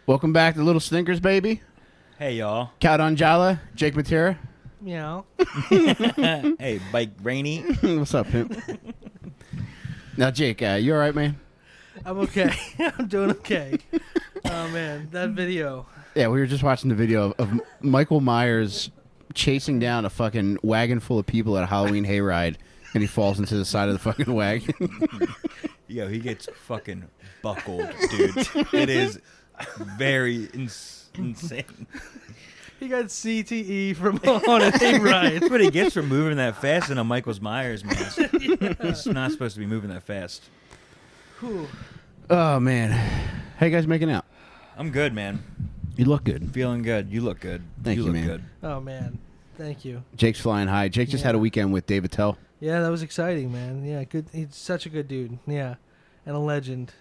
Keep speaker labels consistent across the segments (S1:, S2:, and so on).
S1: Welcome back to Little Stinkers, baby.
S2: Hey, y'all.
S1: Count on Jala, Jake Matera.
S3: Meow.
S2: Hey, Bike Rainy.
S1: What's up, pimp? Now, Jake, you all right, man?
S3: I'm okay. I'm doing okay. Oh, man. That video.
S1: Yeah, we were just watching the video of Michael Myers chasing down a fucking wagon full of people at a Halloween hayride, and he falls into the side of the fucking wagon.
S2: Yo, he gets fucking buckled, dude. It is very insane.
S3: He got CTE from on a hayride.
S2: That's what he gets for moving that fast in a Michael Myers mask. He's not supposed to be moving that fast.
S3: Whew.
S1: Oh, man. How you guys making out?
S2: I'm good, man.
S1: You look good.
S2: Feeling good. You look good.
S1: Thank you,
S2: look
S1: man.
S2: good.
S3: Oh, man. Thank you.
S1: Jake's flying high. Jake just had a weekend with David Tell.
S3: Yeah, that was exciting, man. Yeah, good. He's such a good dude. Yeah. And a legend.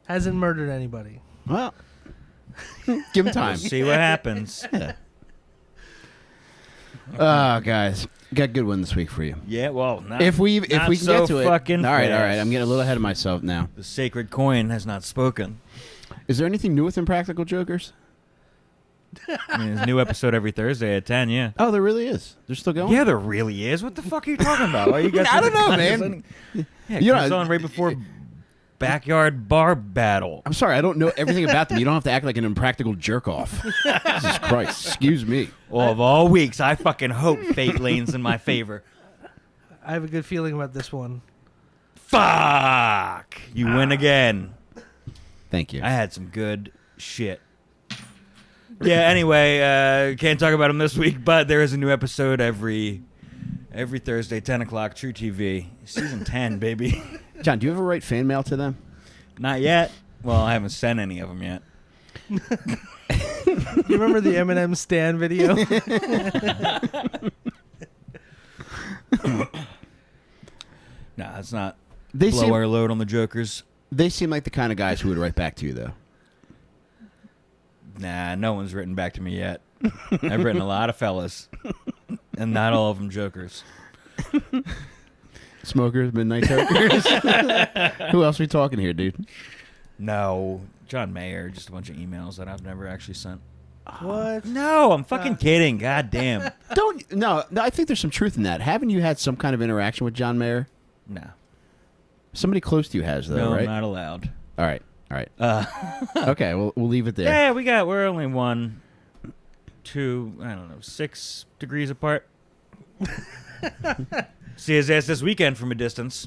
S3: Hasn't murdered anybody.
S1: Well, give him time.
S2: We'll see what happens.
S1: Yeah. Oh, guys, got a good one this week for you.
S2: Yeah, well, not,
S1: If we
S2: not
S1: can
S2: so
S1: get to it.
S2: fucking
S1: All right.
S2: fast.
S1: I'm getting a little ahead of myself now.
S2: The sacred coin has not spoken.
S1: Is there anything new with Impractical Jokers?
S2: I mean, there's a new episode every Thursday at 10, yeah.
S1: Oh, there really is. They're still going?
S2: Yeah, there really is. What the fuck are you talking about? Why you guys
S1: I don't know, man.
S2: Yeah,
S1: You
S2: it comes
S1: know,
S2: on right before Backyard Bar Battle.
S1: I'm sorry, I don't know everything about them. You don't have to act like an impractical jerk-off. Jesus Christ. Excuse me.
S2: Well, of all weeks, I fucking hope fate lanes in my favor.
S3: I have a good feeling about this one.
S2: Fuck! You win again.
S1: Thank you.
S2: I had some good shit. Yeah, anyway, can't talk about them this week, but there is a new episode every Thursday, 10 o'clock, True TV. Season 10, baby.
S1: John, do you ever write fan mail to them?
S2: Not yet. Well, I haven't sent any of them yet.
S3: You remember the Eminem Stan video?
S2: Nah, it's not.
S1: They
S2: Blow
S1: seem,
S2: our load on the Jokers.
S1: they seem like the kind of guys who would write back to you, though.
S2: Nah, no one's written back to me yet. I've written a lot of fellas, and not all of them Jokers.
S1: Smokers, midnight tokers. Who else are we talking here, dude?
S2: No, John Mayer, just a bunch of emails that I've never actually sent.
S3: What?
S2: No, I'm fucking kidding. God damn.
S1: No, I think there's some truth in that. Haven't you had some kind of interaction with John Mayer?
S2: No.
S1: Somebody close to you has, though,
S2: No,
S1: right?
S2: not allowed.
S1: All right. Okay, we'll leave it there.
S2: Yeah, we're only 1, 2, 6 degrees apart. See his ass this weekend from a distance.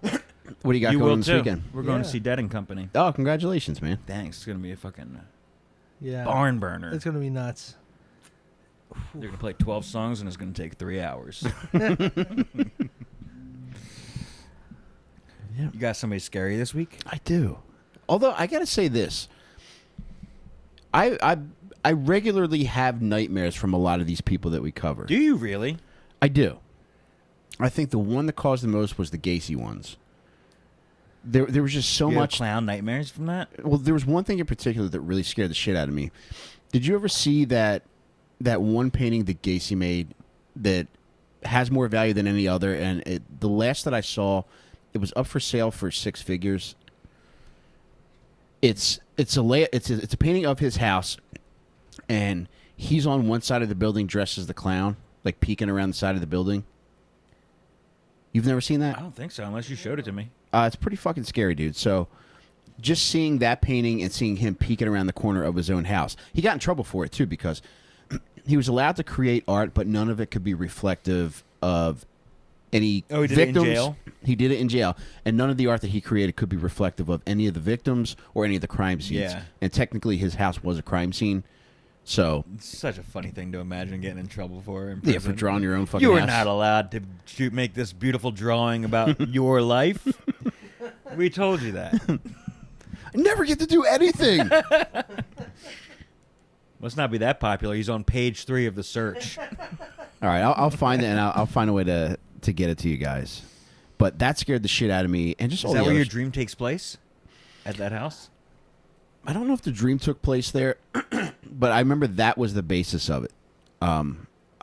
S1: What do you got
S2: You
S1: going
S2: will
S1: this
S2: too.
S1: weekend?
S2: We're going to
S3: Yeah.
S2: see Dead and Company.
S1: Oh, congratulations, man.
S2: Thanks. It's going to be a fucking
S3: Yeah.
S2: barn burner.
S3: It's going to be nuts.
S2: They're going to play 12 songs and it's going to take 3 hours.
S1: Yeah.
S2: You got somebody scary this week?
S1: I do. Although I gotta say this, I regularly have nightmares from a lot of these people that we cover.
S2: Do you really?
S1: I do. I think the one that caused the most was the Gacy ones. There was just so
S2: You have
S1: much.
S2: clown nightmares from that?
S1: Well, there was one thing in particular that really scared the shit out of me. Did you ever see that one painting that Gacy made that has more value than any other? And the last that I saw, it was up for sale for 6 figures. It's a painting of his house, and he's on one side of the building dressed as the clown, like peeking around the side of the building. You've never seen that?
S2: I don't think so, unless you showed it to me.
S1: It's pretty fucking scary, dude. So just seeing that painting and seeing him peeking around the corner of his own house. He got in trouble for it, too, because he was allowed to create art, but none of it could be reflective of any
S2: Oh, he did
S1: victims.
S2: it in jail?
S1: He did it in jail. And none of the art that he created could be reflective of any of the victims or any of the crime scenes.
S2: Yeah.
S1: And technically, his house was a crime scene. So,
S2: It's such a funny thing to imagine getting in trouble for. In
S1: yeah, for
S2: prison.
S1: drawing your own fucking
S2: You were
S1: house.
S2: not allowed to make this beautiful drawing about your life. We told you that.
S1: I never get to do anything.
S2: Must not be that popular. He's on page 3 of the search.
S1: All right, I'll find it, and I'll find a way to get it to you guys. But that scared the shit out of me. And just
S2: Is
S1: all
S2: that
S1: the
S2: where your
S1: others.
S2: dream takes place? At that house?
S1: I don't know if the dream took place there, but I remember that was the basis of it.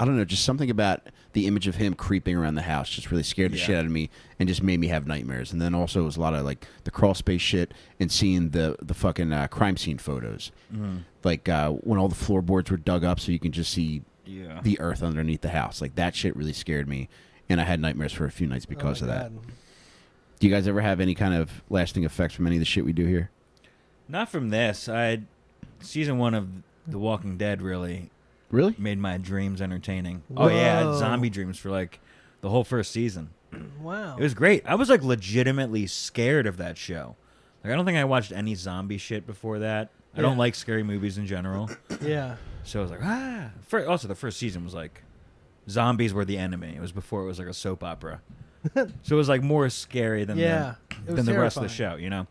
S1: I don't know, just something about the image of him creeping around the house just really scared the shit out of me and just made me have nightmares. And then also it was a lot of like the crawl space shit and seeing the fucking crime scene photos, like when all the floorboards were dug up so you can just see the earth underneath the house. Like that shit really scared me, and I had nightmares for a few nights because of that. Do you guys ever have any kind of lasting effects from any of the shit we do here?
S2: Not from this. Season 1 of The Walking Dead really made my dreams entertaining.
S3: Whoa.
S2: Oh yeah, I had zombie dreams for like the whole first season.
S3: Wow.
S2: It was great. I was like legitimately scared of that show. Like I don't think I watched any zombie shit before that. I don't like scary movies in general.
S3: Yeah.
S2: So I was like, also the first season was like zombies were the enemy. It was before it was like a soap opera. So it was like more scary than the rest of the show, you know?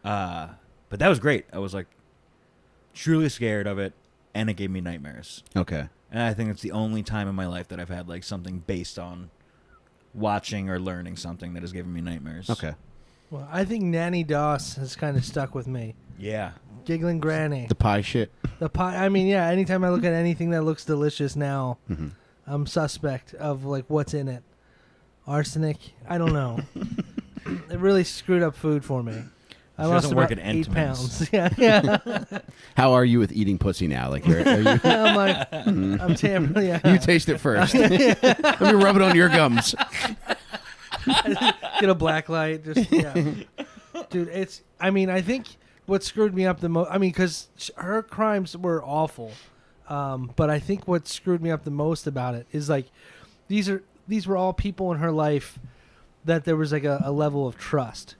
S2: But that was great. I was like truly scared of it, and it gave me nightmares.
S1: Okay.
S2: And I think it's the only time in my life that I've had like something based on watching or learning something that has given me nightmares.
S1: Okay.
S3: Well, I think Nanny Doss has kind of stuck with me.
S2: Yeah.
S3: Giggling Granny.
S1: The pie shit.
S3: The pie. I mean, yeah. Anytime I look at anything that looks delicious now, I'm suspect of like what's in it. Arsenic. I don't know. It really screwed up food for me. I lost about 8 pounds. Yeah.
S1: How are you with eating pussy now? Like, are you?
S3: I'm like, I'm tampered. Yeah.
S1: You taste it first. Let me rub it on your gums.
S3: Get a black light. Just dude. It's. I mean, I think what screwed me up the most. I mean, because her crimes were awful, but I think what screwed me up the most about it is like these were all people in her life that there was like a level of trust.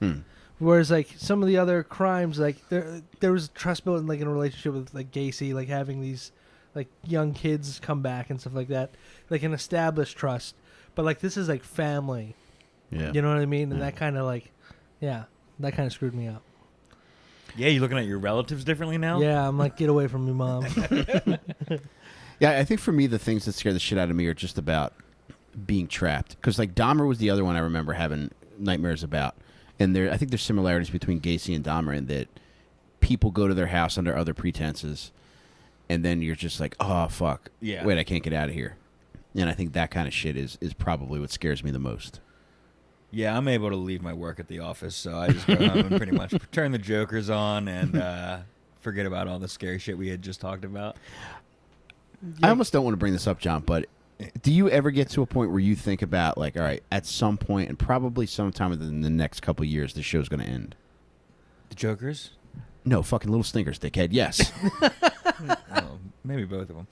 S3: Whereas like some of the other crimes, like there was trust built in like in a relationship with like Gacy, like having these like young kids come back and stuff like that, like an established trust. But like this is like family.
S1: Yeah.
S3: You know what I mean? And that kind of like, that kind of screwed me up.
S2: Yeah, you looking at your relatives differently now?
S3: Yeah, I'm like, get away from me, Mom.
S1: Yeah, I think for me the things that scare the shit out of me are just about being trapped. Because like Dahmer was the other one I remember having nightmares about. And I think there's similarities between Gacy and Dahmer in that people go to their house under other pretenses, and then you're just like, oh, fuck.
S2: Yeah.
S1: Wait, I can't get out of here. And I think that kind of shit is probably what scares me the most.
S2: Yeah, I'm able to leave my work at the office, so I just go home and pretty much turn the Jokers on and forget about all the scary shit we had just talked about.
S1: I almost don't want to bring this up, John, but do you ever get to a point where you think about, like, all right, at some point, and probably sometime within the next couple of years, the show's going to end?
S2: The Jokers?
S1: No, fucking Little Stinkers, dickhead. Yes.
S2: Well, maybe both of them.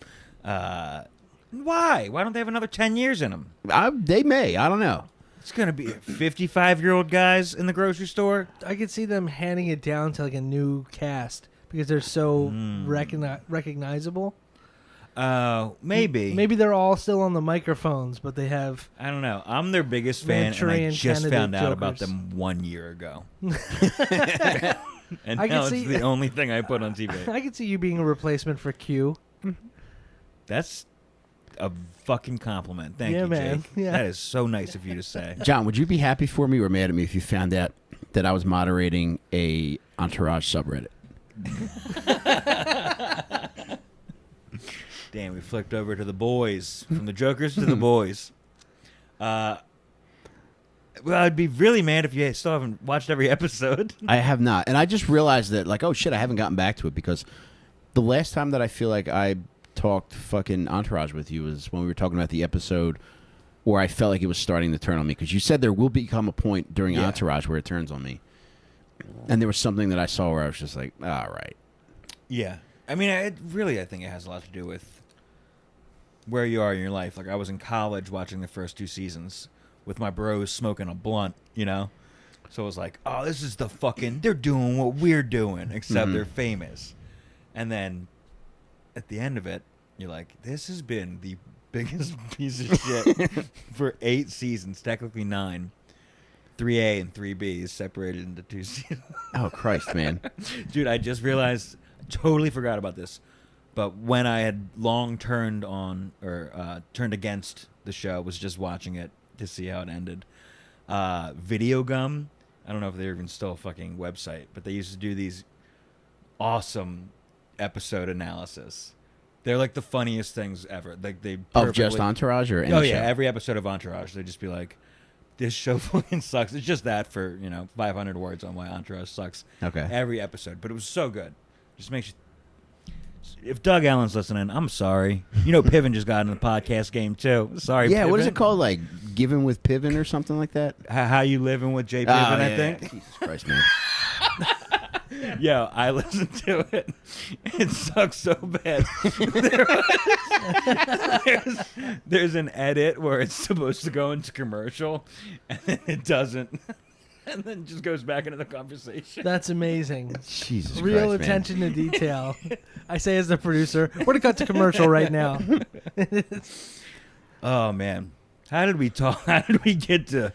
S2: Why? Why don't they have another 10 years in them?
S1: They may. I don't know.
S2: It's going to be 55-year-old guys in the grocery store.
S3: I could see them handing it down to like a new cast because they're so recognizable.
S2: Maybe.
S3: Maybe they're all still on the microphones, but they have...
S2: I don't know. I'm their biggest fan, and I
S3: Manchurian
S2: just
S3: candidate
S2: found out
S3: jokers.
S2: about them 1 year ago. And
S3: I
S2: now
S3: can
S2: it's
S3: see-
S2: the only thing I put on TV.
S3: I could see you being a replacement for Q.
S2: That's a fucking compliment. Thank
S3: Yeah,
S2: you,
S3: man.
S2: Jake.
S3: Yeah.
S2: That is so nice of you to say.
S1: John, would you be happy for me or mad at me if you found out that I was moderating a Entourage subreddit?
S2: Damn, we flipped over to the boys. From the Jokers to the boys. Well, I'd be really mad if you still haven't watched every episode.
S1: I have not. And I just realized that, like, oh, shit, I haven't gotten back to it because the last time that I feel like I talked fucking Entourage with you was when we were talking about the episode where I felt like it was starting to turn on me because you said there will become a point during Entourage where it turns on me. And there was something that I saw where I was just like, all right.
S2: Yeah. I mean, I think it has a lot to do with where you are in your life. Like, I was in college watching the first 2 seasons with my bros smoking a blunt, you know? So it was like, oh, this is the fucking... They're doing what we're doing, except they're famous. And then at the end of it, you're like, this has been the biggest piece of shit for 8 seasons, technically 9. 3A and 3B is separated into 2 seasons.
S1: Oh, Christ, man.
S2: Dude, I just realized, totally forgot about this. But when I had long turned on or turned against the show, was just watching it to see how it ended. Video Gum, I don't know if they're even still a fucking website, but they used to do these awesome episode analysis They're like the funniest things ever. Like they
S1: Of just
S2: perfectly-
S1: Entourage or any
S2: Oh yeah,
S1: show?
S2: every episode of Entourage, they'd just be like, "This show fucking sucks." It's just that for 500 words on why Entourage sucks.
S1: Okay.
S2: Every episode, but it was so good. Just makes you. If Doug Allen's listening, I'm sorry. Piven just got in the podcast game too. Sorry.
S1: Yeah, what is
S2: Piven.
S1: it called? Like Giving with Piven or something like that?
S2: How you living with Jay Piven?
S1: Oh,
S2: I
S1: yeah,
S2: think.
S1: yeah. Jesus Christ, man.
S2: Yo, I listened to it. It sucks so bad. There's an edit where it's supposed to go into commercial, and then it doesn't, and then just goes back into the conversation.
S3: That's amazing.
S1: Jesus
S3: Real
S1: Christ,
S3: attention to detail. I say as the producer, we're gonna cut to commercial right now.
S2: Oh man, how did we talk? How did we get to?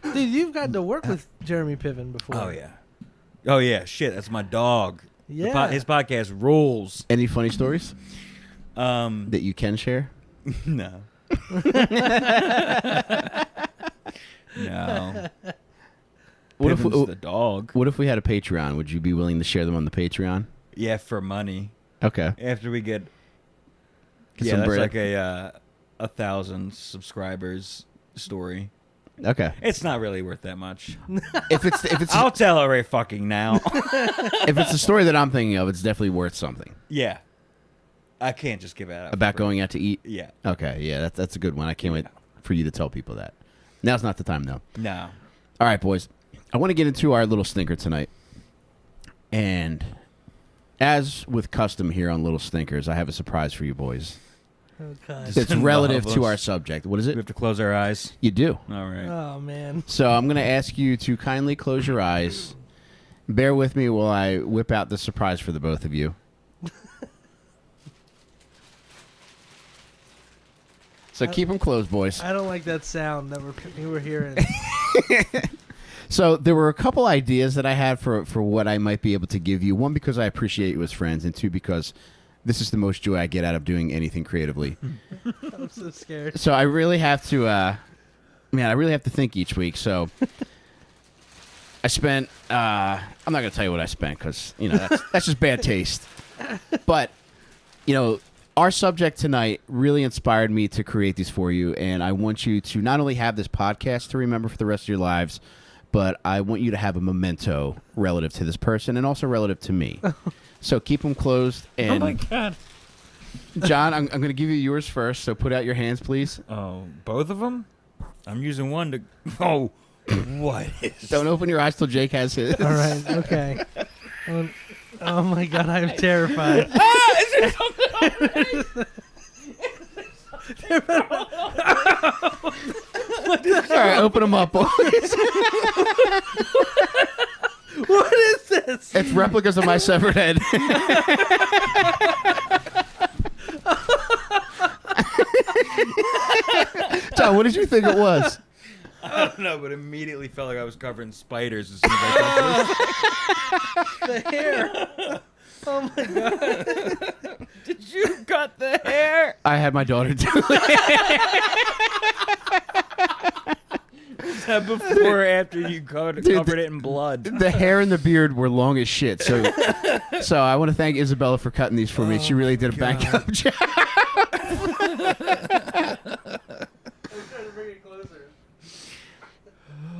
S3: Dude, you've gotten to work with Jeremy Piven before.
S2: Oh yeah, shit. That's my dog.
S3: Yeah.
S2: His podcast rules.
S1: Man. Any funny stories that you can share?
S2: No. No.
S1: What if
S2: Piven's the dog?
S1: What if we had a Patreon? Would you be willing to share them on the Patreon?
S2: Yeah, for money.
S1: Okay.
S2: After we get
S1: Some
S2: that's
S1: bread.
S2: like a 1,000 subscribers story.
S1: Okay.
S2: It's not really worth that much.
S1: If it's
S2: I'll tell her right fucking now.
S1: if it's the story that I'm thinking of, it's definitely worth something.
S2: Yeah, I can't just give it out
S1: About
S2: for free.
S1: going out to eat.
S2: Yeah,
S1: Okay. Yeah, that's a good one. I can't wait for you to tell people that. Now's not the time, though.
S2: no.
S1: All right, boys. I want to get into our little stinker tonight. And as with custom here on Little Stinkers, I have a surprise for you boys.
S3: Okay.
S1: It's relative to
S2: Marvelous.
S1: our subject. What is
S2: We
S1: it?
S2: have to close our eyes.
S1: You do.
S2: All right.
S3: Oh man.
S1: So I'm going to ask you to kindly close your eyes. Bear with me while I whip out the surprise for the both of you. So keep them closed, boys.
S3: I don't like that sound that we were hearing.
S1: So there were a couple ideas that I had for what I might be able to give you. One, because I appreciate you as friends, and two, because this is the most joy I get out of doing anything creatively.
S3: I'm so scared.
S1: So I really have to, I really have to think each week. So I spent, I'm not going to tell you what I spent because, that's just bad taste. But, our subject tonight really inspired me to create these for you. And I want you to not only have this podcast to remember for the rest of your lives, but I want you to have a memento relative to this person and also relative to me. So keep them closed. And
S2: Oh my god.
S1: John, I'm going to give you yours first. So put out your hands, please.
S2: Oh, both of them? I'm using one to. Oh, what is?
S1: Don't open your eyes till Jake has his.
S3: All right. Okay. Oh my god, I'm terrified.
S1: All right, open them up, boys.
S3: What is this?
S1: It's replicas of my severed head. John, what did you think it was?
S2: I don't know, but immediately felt like I was covering spiders as soon as I got
S3: The hair. Oh my god.
S2: this. Did you cut the hair?
S1: I had my daughter do it.
S2: Is that before or after you covered it in blood?
S1: The hair and the beard were long as shit. So I want to thank Isabella for cutting these for me. She really did a bang up job.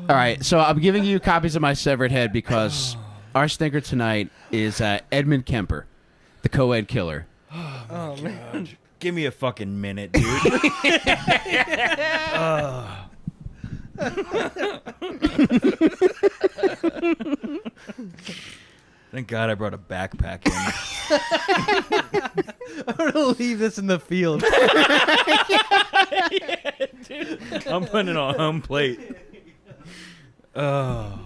S1: All right, so I'm giving you copies of my severed head because our stinker tonight is Edmund Kemper, the co-ed killer.
S3: Oh man.
S2: Give me a fucking minute, dude. Thank God I brought a backpack in.
S3: I'm gonna leave this in the field.
S2: Yeah, dude. I'm putting it on home plate. Oh.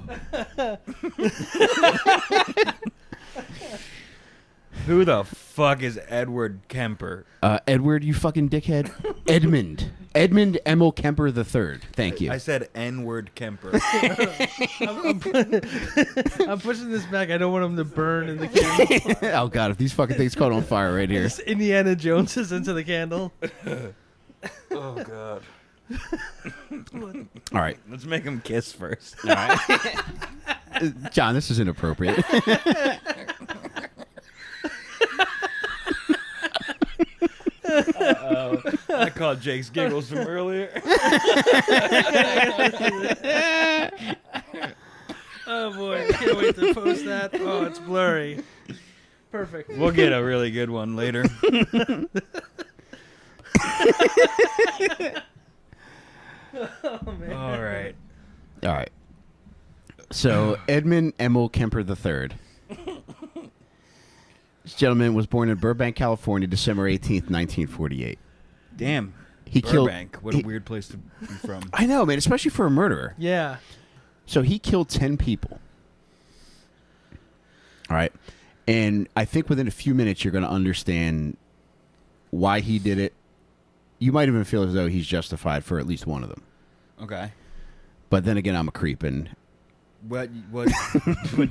S2: Who the fuck is Edward Kemper?
S1: Edward, you fucking dickhead. Edmund Emil Kemper III. Thank you.
S2: I said N-word Kemper.
S3: I'm pushing this back. I don't want him to burn in the candle.
S1: Oh god, if these fucking things caught on fire right here.
S3: Just Indiana Jones is into the candle.
S2: Oh God.
S1: All right,
S2: Let's make him kiss first.
S1: all right. John, this is inappropriate.
S2: I caught Jake's giggles from earlier.
S3: Oh boy, I can't wait to post that. Oh, it's blurry. Perfect.
S2: We'll get a really good one later.
S3: Oh man.
S2: All right.
S1: All right. So Edmund Kemper III. This gentleman was born in Burbank, California, December 18th, 1948.
S2: Damn.
S1: He
S2: Burbank.
S1: killed.
S2: What a weird place to be from.
S1: I know, man, especially for a murderer.
S3: Yeah.
S1: So he killed 10 people. All right. And I think within a few minutes, you're going to understand why he did it. You might even feel as though he's justified for at least one of them.
S2: Okay.
S1: But then again, I'm a creep. And
S2: What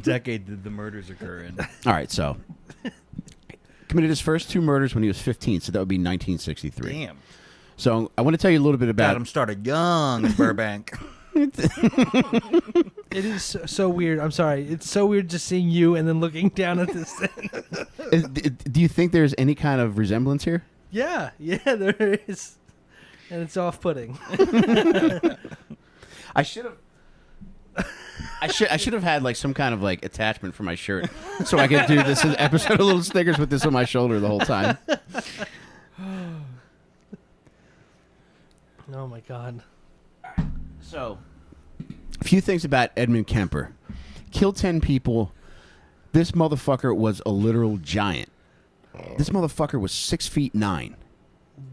S2: decade did the murders occur in?
S1: all right, so committed his first 2 murders when he was 15, so that would be 1963.
S2: Damn.
S1: So I want to tell you a little bit
S2: Got
S1: about
S2: him started young in Burbank.
S3: It is so weird. I'm sorry. It's so weird just seeing you and then looking down at this thing.
S1: Do you think there's any kind of resemblance here?
S3: Yeah, there is, and it's off-putting.
S1: I should have. I should have had like some kind of like attachment for my shirt, so I could do this episode of Little Snickers with this on my shoulder the whole time.
S3: Oh my god.
S1: So, a few things about Edmund Kemper. Killed 10 people. This motherfucker was a literal giant. This motherfucker was 6'9".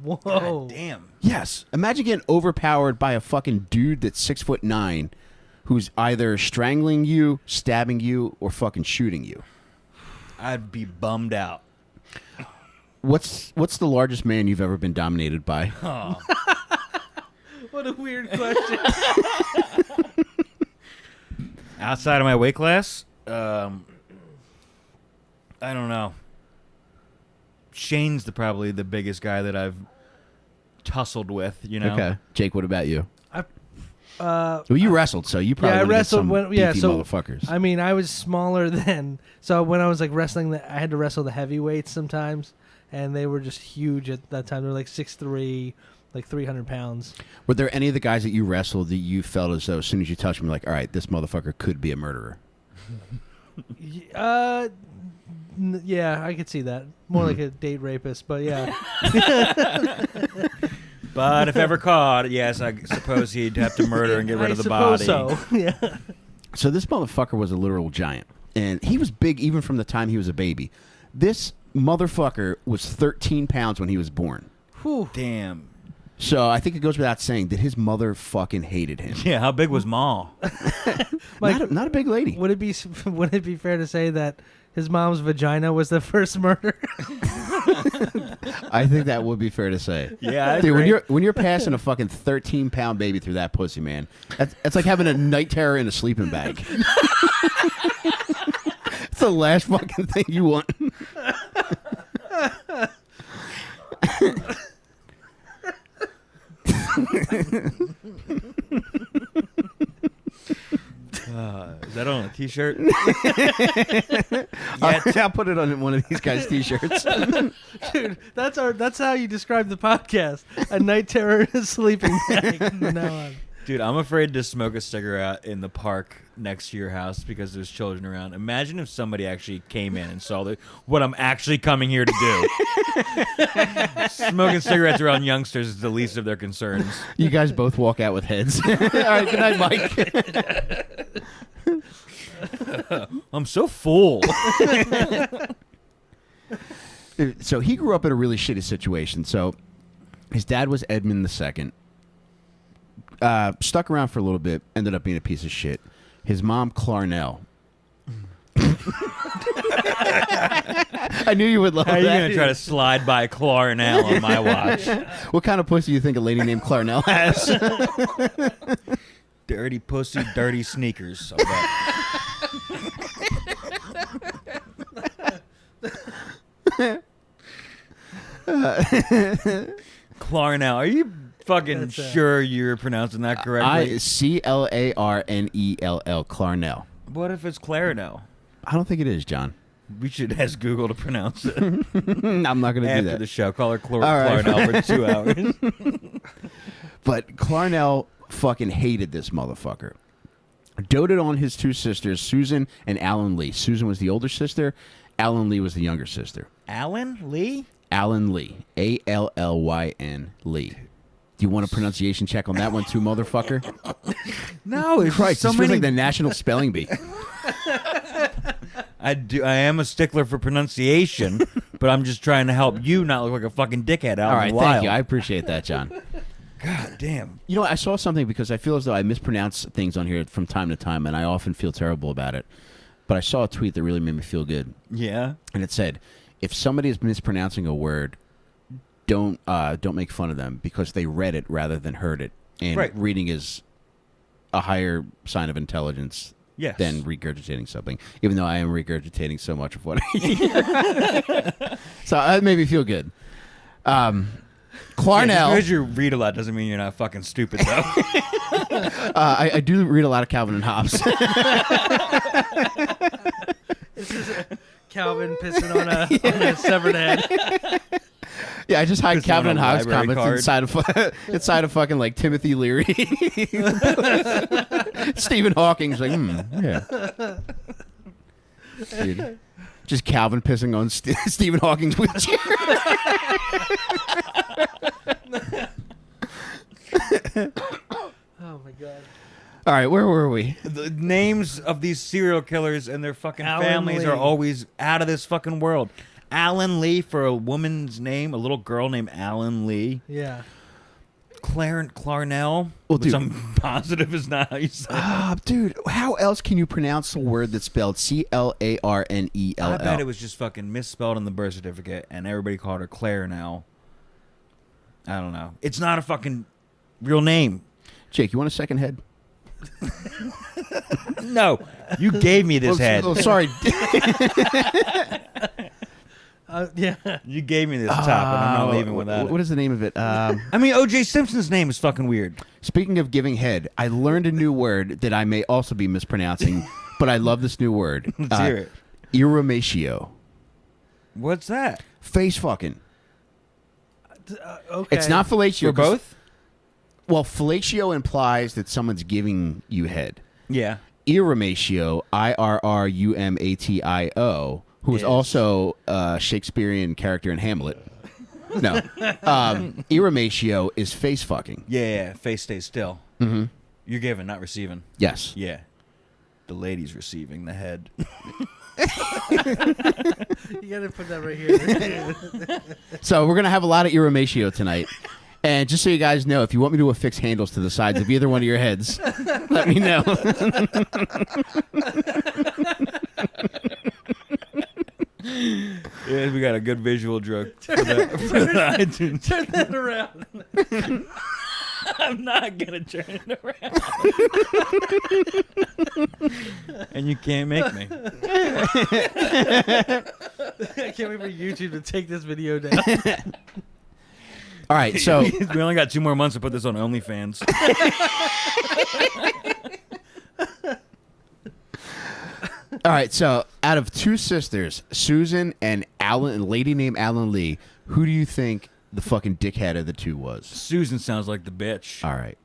S3: Whoa.
S2: God damn.
S1: Yes. Imagine getting overpowered by a fucking dude that's 6'9", who's either strangling you, stabbing you, or fucking shooting you.
S2: I'd be bummed out.
S1: What's the largest man you've ever been dominated by?
S2: Oh.
S3: What a weird question.
S2: Outside of my weight class, I don't know. Shane's probably the biggest guy that I've tussled with, you know?
S1: Okay. Jake, what about you?
S3: Well,
S1: you wrestled, so you probably
S3: I
S1: would've hit
S3: wrestled
S1: some
S3: when
S1: beefy
S3: so
S1: motherfuckers.
S3: I mean, I was smaller then. So when I was like wrestling, I had to wrestle the heavyweights sometimes, and they were just huge at that time. They were like 6'3", like 300 pounds.
S1: Were there any of the guys that you wrestled that you felt as though as soon as you touched them, like, all right, this motherfucker could be a murderer?
S3: Yeah, I could see that. More like a date rapist, but yeah.
S2: But if ever caught, yes, I suppose he'd have to murder and get rid of the
S3: suppose
S2: body.
S3: So, yeah.
S1: So this motherfucker was a literal giant. And he was big even from the time he was a baby. This motherfucker was 13 pounds when he was born.
S3: Whew.
S2: Damn.
S1: So I think it goes without saying that his mother fucking hated him.
S2: Yeah, how big was Ma?
S3: Like,
S1: not a big lady.
S3: Would it be fair to say that his mom's vagina was the first murder?
S1: I think that would be fair to say.
S2: Yeah, I
S1: Dude,
S2: agree.
S1: when you're passing a fucking 13-pound baby through that pussy, man, that's like having a night terror in a sleeping bag. It's the last fucking thing you want.
S2: Is that on a T-shirt?
S1: I'll put it on one of these guys' T-shirts.
S3: Dude, that's how you describe the podcast. A night terror in a sleeping bag from now on.
S2: Dude, I'm afraid to smoke a cigarette in the park next to your house because there's children around. Imagine if somebody actually came in and saw what I'm actually coming here to do. Smoking cigarettes around youngsters is the least of their concerns.
S1: You guys both walk out with heads. All right, good night, Mike.
S2: I'm so full.
S1: So he grew up in a really shitty situation. So his dad was Edmund II. Stuck around for a little bit, ended up being a piece of shit. His mom, Clarnell. I knew you would love
S2: How are
S1: that.
S2: you going to try to slide by Clarnell on my watch?
S1: What kind of pussy do you think a lady named Clarnell has?
S2: Dirty pussy, dirty sneakers. Clarnell. Are you fucking sure you're pronouncing that correctly?
S1: Clarnell.
S2: What if it's Clarnell?
S1: I don't think it is, John.
S2: We should ask Google to pronounce it
S1: I'm not going to do
S2: after
S1: that.
S2: the show. Call her
S1: right.
S2: Clarnell for 2 hours.
S1: But Clarnell fucking hated this motherfucker. Doted on his two sisters, Susan and Alan Lee. Susan was the older sister. Alan Lee was the younger sister.
S2: Alan Lee?
S1: Alan Lee. Allyn Lee. Do you want a pronunciation check on that one too, motherfucker?
S2: No, it's
S1: Christ,
S2: so
S1: this
S2: many.
S1: feels like the National Spelling Bee.
S2: I am a stickler for pronunciation, but I'm just trying to help you not look like a fucking dickhead out
S1: All
S2: in
S1: right,
S2: the wild.
S1: thank you. I appreciate that, John.
S2: God damn.
S1: You know, I saw something because I feel as though I mispronounce things on here from time to time, and I often feel terrible about it. But I saw a tweet that really made me feel good,
S2: Yeah.
S1: and it said, "If somebody is mispronouncing a word, don't make fun of them because they read it rather than heard it, and
S2: Right.
S1: reading is a higher sign of intelligence
S2: Yes.
S1: than regurgitating something. Even though I am regurgitating so much of what I hear, so that made me feel good." Clarnell.
S2: Yeah, because you read a lot doesn't mean you're not fucking stupid, though.
S1: I do read a lot of Calvin and Hobbes.
S3: This is Calvin pissing on a severed head.
S1: Yeah, I just hide
S2: Pissing
S1: Calvin
S2: on
S1: and
S2: a
S1: Hobbes
S2: library
S1: comments
S2: card.
S1: inside of fucking like Timothy Leary. Stephen Hawking's like, yeah. Dude. Just Calvin pissing on Stephen Hawking's wheelchair.
S3: Oh my god.
S1: All right, where were we?
S2: The names of these serial killers and their fucking
S3: Alan
S2: families
S3: Lee.
S2: are always out of this fucking world. Alan Lee for a woman's name, a little girl named Alan Lee.
S3: Yeah.
S2: Clarnell,
S1: Well,
S2: which
S1: dude.
S2: I'm positive is not how you say it.
S1: Dude, how else can you pronounce a word that's spelled Clarnell?
S2: I bet it was just fucking misspelled on the birth certificate, and everybody called her Claire now. I don't know. It's not a fucking real name.
S1: Jake, you want a second head?
S2: No, you gave me this head.
S1: Oh, sorry.
S3: Yeah.
S2: You gave me this top, and I'm not leaving without
S1: What
S2: it.
S1: is the name of it?
S2: I mean, O.J. Simpson's name is fucking weird.
S1: Speaking of giving head, I learned a new word that I may also be mispronouncing, but I love this new word.
S2: Let's hear it.
S1: Irrematio.
S2: What's that?
S1: Face fucking.
S3: Okay.
S1: It's not fellatio.
S2: For both?
S1: Well, fellatio implies that someone's giving you head.
S2: Yeah.
S1: Irrematio, Irumatio, who is
S2: Is.
S1: also a Shakespearean character in Hamlet. No. Irrematio is face fucking.
S2: Yeah, face stays still.
S1: Mm-hmm.
S2: You're giving, not receiving.
S1: Yes.
S2: Yeah. The lady's receiving the head.
S3: You gotta put that right here.
S1: So we're going to have a lot of irrematio tonight. And just so you guys know, if you want me to affix handles to the sides of either one of your heads, let me know.
S2: Yeah, we got a good visual joke for the iTunes.
S3: Turn that around.
S2: I'm not gonna turn it around. And you can't make me.
S3: I can't wait for YouTube to take this video down.
S1: All right, so
S2: We only got 2 more months to put this on OnlyFans.
S1: out of two sisters, Susan and Alan, a lady named Alan Lee, who do you think the fucking dickhead of the two was?
S2: Susan sounds like the bitch.
S1: All right.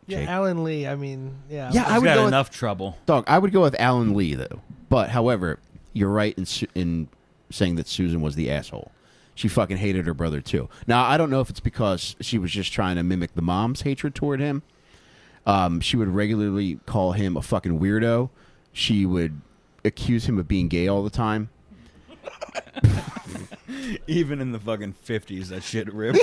S3: Yeah,
S1: Jake.
S3: Alan Lee. I mean, yeah.
S1: Yeah, I
S2: She's
S1: would
S2: got
S1: go
S2: enough trouble.
S1: Dog, I would go with Alan Lee though. But however, you're right in saying that Susan was the asshole. She fucking hated her brother too. Now, I don't know if it's because she was just trying to mimic the mom's hatred toward him. She would regularly call him a fucking weirdo. She would accuse him of being gay all the time.
S2: Even in the fucking 50s, that shit ripped.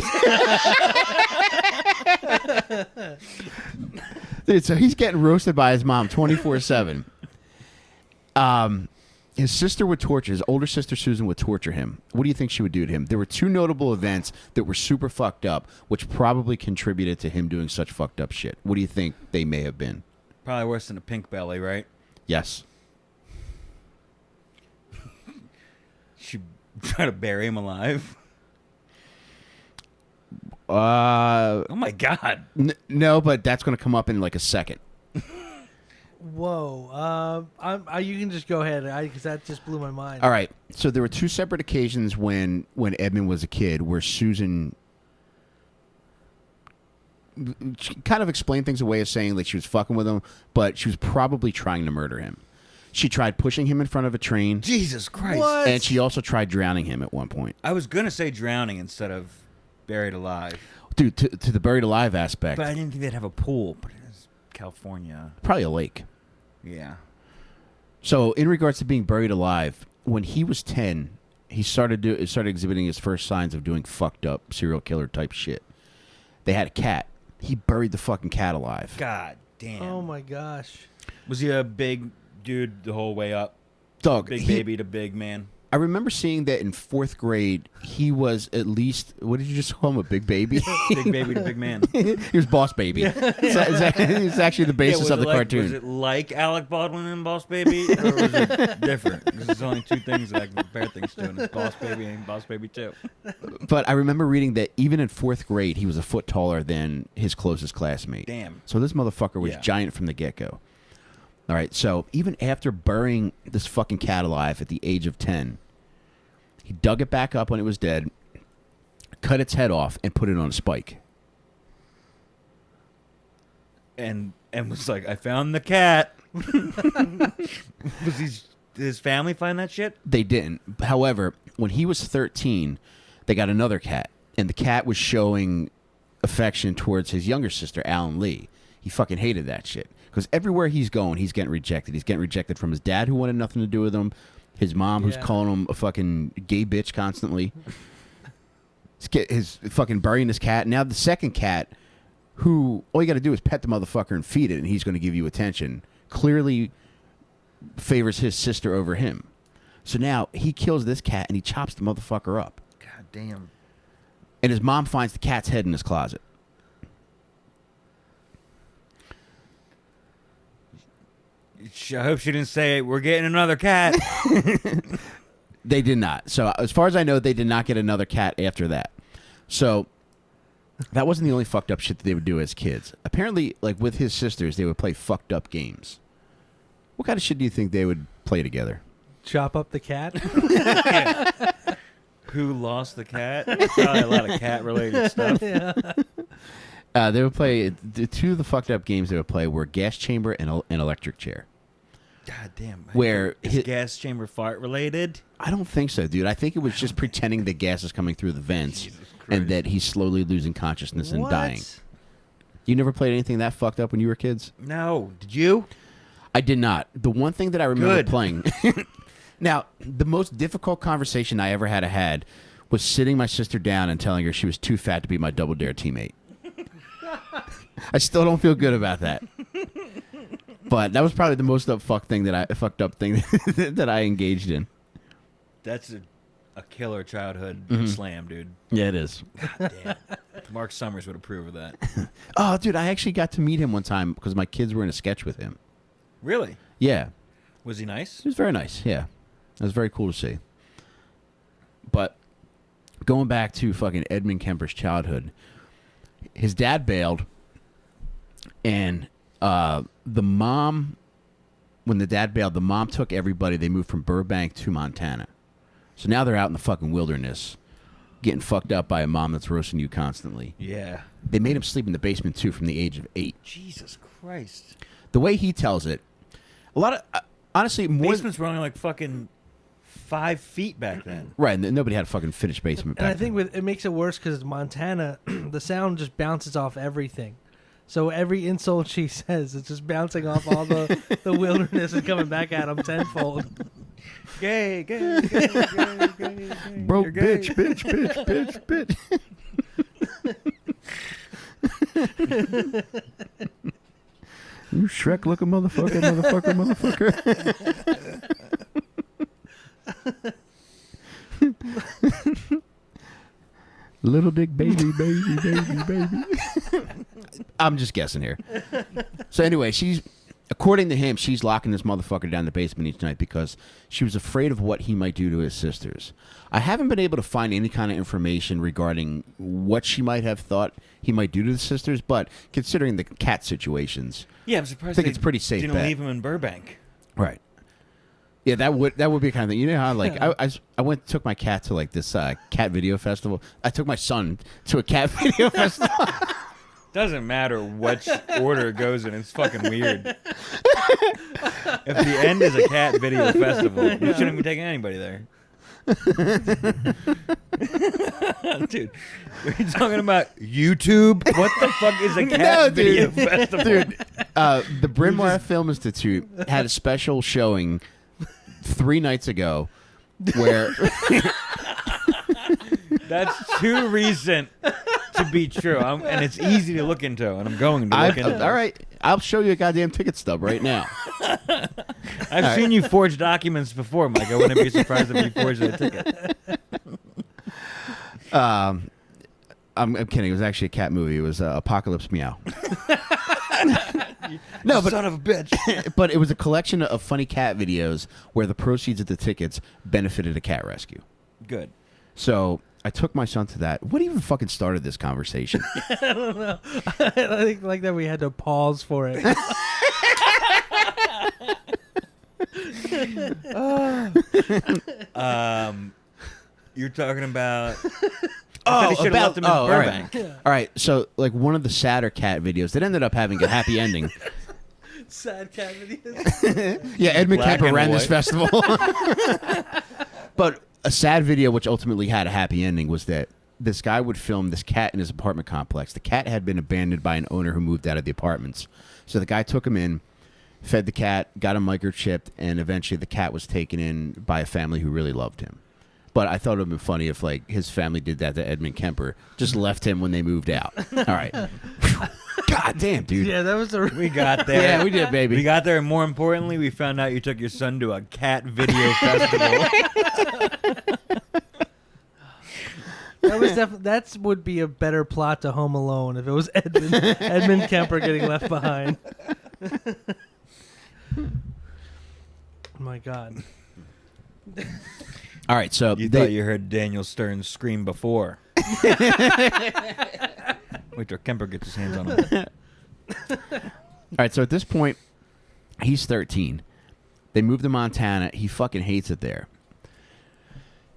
S1: Dude, so he's getting roasted by his mom 24/7. His sister would torture, his older sister Susan would torture him. What do you think she would do to him? There were 2 notable events that were super fucked up, which probably contributed to him doing such fucked up shit. What do you think they may have been?
S2: Probably worse than a pink belly, right?
S1: Yes.
S2: She tried to bury him alive. Oh my god.
S1: No, but that's going to come up in like a second.
S3: Whoa. You can just go ahead because that just blew my mind.
S1: All right. So there were two separate occasions when Edmund was a kid where Susan kind of explained things away as saying like she was fucking with him, but she was probably trying to murder him. She tried pushing him in front of a train.
S2: Jesus Christ.
S3: What?
S1: And she also tried drowning him at one point.
S2: I was going to say drowning instead of buried alive.
S1: Dude, to the buried alive aspect.
S2: But I didn't think they'd have a pool. But it's California.
S1: Probably a lake.
S2: Yeah.
S1: So in regards to being buried alive, when he was 10, he started exhibiting his first signs of doing fucked up serial killer type shit. They had a cat. He buried the fucking cat alive.
S2: God damn.
S3: Oh my gosh.
S2: Was he a big dude the whole way up?
S1: Dog,
S2: Big baby to big man?
S1: I remember seeing that in 4th grade, he was at least, what did you just call him, a big baby?
S2: Big baby to big man.
S1: He was Boss Baby. It's actually the basis
S2: was
S1: of the
S2: it like,
S1: cartoon.
S2: Was it like Alec Baldwin and Boss Baby? Or was it different? There's only two things that I can compare things to, and it's Boss Baby and Boss Baby 2.
S1: But I remember reading that even in 4th grade, he was a foot taller than his closest classmate.
S2: Damn.
S1: So this motherfucker was giant from the get-go. All right, so even after burying this fucking cat alive at the age of 10, he dug it back up when it was dead, cut its head off, and put it on a spike.
S2: And was like, I found the cat. Did his family find that shit?
S1: They didn't. However, when he was 13, they got another cat, and the cat was showing affection towards his younger sister, Alan Lee. He fucking hated that shit. Because everywhere he's going, he's getting rejected. He's getting rejected from his dad, who wanted nothing to do with him, his mom, who's calling him a fucking gay bitch constantly. His fucking burying his cat. Now the second cat, who all you got to do is pet the motherfucker and feed it, and he's going to give you attention, clearly favors his sister over him. So now he kills this cat and he chops the motherfucker up.
S2: God damn.
S1: And his mom finds the cat's head in his closet.
S2: I hope she didn't say, we're getting another cat.
S1: They did not. So as far as I know, they did not get another cat after that. So that wasn't the only fucked up shit that they would do as kids. Apparently, like with his sisters, they would play fucked up games. What kind of shit do you think they would play together?
S3: Chop up the cat?
S2: Who lost the cat? Probably a lot of cat-related stuff.
S3: Yeah.
S1: They would play, the two of the fucked up games they would play were gas chamber and an electric chair.
S2: God damn.
S1: Where
S2: is gas chamber fart related?
S1: I don't think so, dude. I think it was just pretending the gas is coming through the vents and that he's slowly losing consciousness and dying. You never played anything that fucked up when you were kids?
S2: No. Did you?
S1: I did not. The one thing that I remember playing... Now, the most difficult conversation I ever had was sitting my sister down and telling her she was too fat to be my Double Dare teammate. I still don't feel good about that. But that was probably the most fucked up thing that I engaged in.
S2: That's a killer childhood slam, dude.
S1: Yeah, it is.
S2: God damn. Mark Summers would approve of that.
S1: Oh, dude, I actually got to meet him one time because my kids were in a sketch with him.
S2: Really?
S1: Yeah.
S2: Was he nice?
S1: He was very nice, yeah. It was very cool to see. But going back to fucking Edmund Kemper's childhood, his dad bailed, and the mom, when the dad bailed, the mom took everybody. They moved from Burbank to Montana. So now they're out in the fucking wilderness, getting fucked up by a mom that's roasting you constantly.
S2: Yeah.
S1: They made him sleep in the basement, too, from the age of 8.
S2: Jesus Christ.
S1: The way he tells it, a lot of, honestly, more...
S2: Basements were only like fucking 5 feet back then.
S1: Right, and nobody had a fucking finished basement back
S3: And I think
S1: then.
S3: it makes it worse because Montana, the sound just bounces off everything. So every insult she says, it's just bouncing off all the wilderness and coming back at him tenfold.
S2: Gay, gay, gay, gay, gay, gay.
S1: Broke
S2: You're gay.
S1: bitch. You Shrek looking motherfucker. Little dick baby. I'm just guessing here. So anyway, According to him, she's locking this motherfucker down in the basement each night because she was afraid of what he might do to his sisters. I haven't been able to find any kind of information regarding what she might have thought he might do to the sisters, but considering the cat situations,
S2: Yeah, I'm surprised
S1: I think it's pretty safe
S2: didn't
S1: bet.
S2: leave him in Burbank.
S1: Right. Yeah, that would be the kind of thing. You know how like I took my cat to like this cat video festival. I took my son to a cat video festival.
S2: Doesn't matter which order it goes in. It's fucking weird. If the end is a cat video festival, you shouldn't be taking anybody there. Dude, are you talking about YouTube? What the fuck is a cat video festival?
S1: Dude, the Bryn Mawr Film Institute had a special showing 3 nights ago where
S2: That's too recent to be true, and it's easy to look into, and I'm going to look into it.
S1: all right, I'll show you a goddamn ticket stub right now.
S2: I've seen you forge documents before, Mike. I wouldn't be surprised if you forged a ticket.
S1: I'm kidding. It was actually a cat movie. It was Apocalypse Meow. No, but
S2: Son of a bitch.
S1: but it was a collection of funny cat videos where the proceeds of the tickets benefited a cat rescue.
S2: Good.
S1: So I took my son to that. What even fucking started this conversation?
S3: I don't know. I think like that we had to pause for it.
S2: You're talking about.
S1: Oh,
S2: he should have left him in
S1: all
S2: Burbank.
S1: right. All right, so like one of the sadder cat videos that ended up having a happy ending.
S3: Sad cat videos.
S1: Yeah, Edmund
S2: Black
S1: Kemper
S2: and
S1: ran this
S2: white.
S1: festival. But a sad video which ultimately had a happy ending was that this guy would film this cat in his apartment complex. The cat had been abandoned by an owner who moved out of the apartments. So the guy took him in, fed the cat, got him microchipped, and eventually the cat was taken in by a family who really loved him. But I thought it would have been funny if like his family did that to Edmund Kemper, just left him when they moved out. All right. God damn, dude.
S3: Yeah, that was a.
S2: We got there.
S1: Yeah, we did, baby.
S2: We got there, and more importantly, we found out you took your son to a cat video festival.
S3: That was that would be a better plot to Home Alone if it was Edmund Kemper getting left behind. Oh my God.
S1: All right, so
S2: You thought you heard Daniel Stern scream before. Wait till Kemper gets his hands on him.
S1: All right, so at this point, he's 13. They moved to Montana. He fucking hates it there.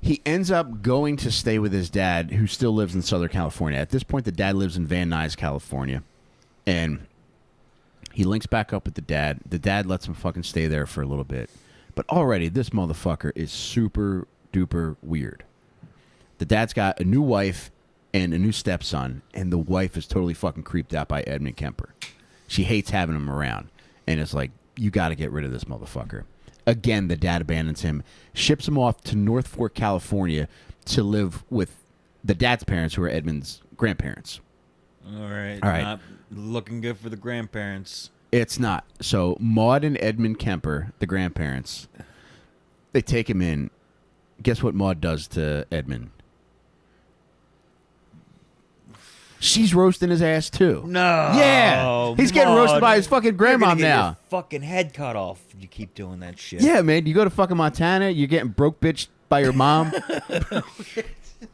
S1: He ends up going to stay with his dad, who still lives in Southern California. At this point, the dad lives in Van Nuys, California. And he links back up with the dad. The dad lets him fucking stay there for a little bit. But already, this motherfucker is super duper weird. The dad's got a new wife and a new stepson, and the wife is totally fucking creeped out by Edmund Kemper. She hates having him around, and it's like, you got to get rid of this motherfucker. Again, the dad abandons him, ships him off to North Fork, California, to live with the dad's parents, who are Edmund's grandparents.
S2: All right.
S1: All right.
S2: Not looking good for the grandparents.
S1: It's not. So Maud and Edmund Kemper, the grandparents, they take him in. Guess what Maud does to Edmund? She's roasting his ass too.
S2: No.
S1: Yeah. He's getting roasted by his fucking
S2: You're
S1: grandma
S2: gonna get
S1: now.
S2: Your fucking head cut off if you keep doing that shit.
S1: Yeah, man. You go to fucking Montana, you're getting broke bitched by your mom.
S2: Are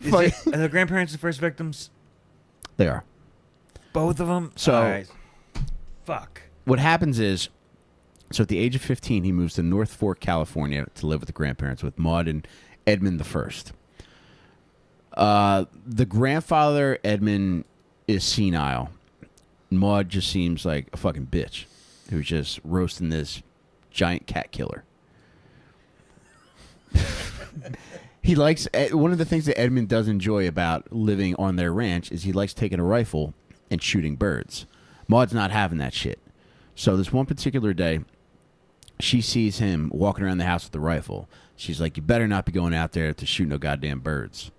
S2: the grandparents the first victims?
S1: They are.
S2: Both of them?
S1: So-
S2: All right. Fuck.
S1: What happens is, so at the age of 15, he moves to North Fork, California to live with the grandparents with Maud and Edmund the First. The grandfather, Edmund, is senile. Maud just seems like a fucking bitch who's just roasting this giant cat killer. He likes, one of the things that Edmund does enjoy about living on their ranch is he likes taking a rifle and shooting birds. Maud's not having that shit. So this one particular day, she sees him walking around the house with the rifle. She's like, you better not be going out there to shoot no goddamn birds.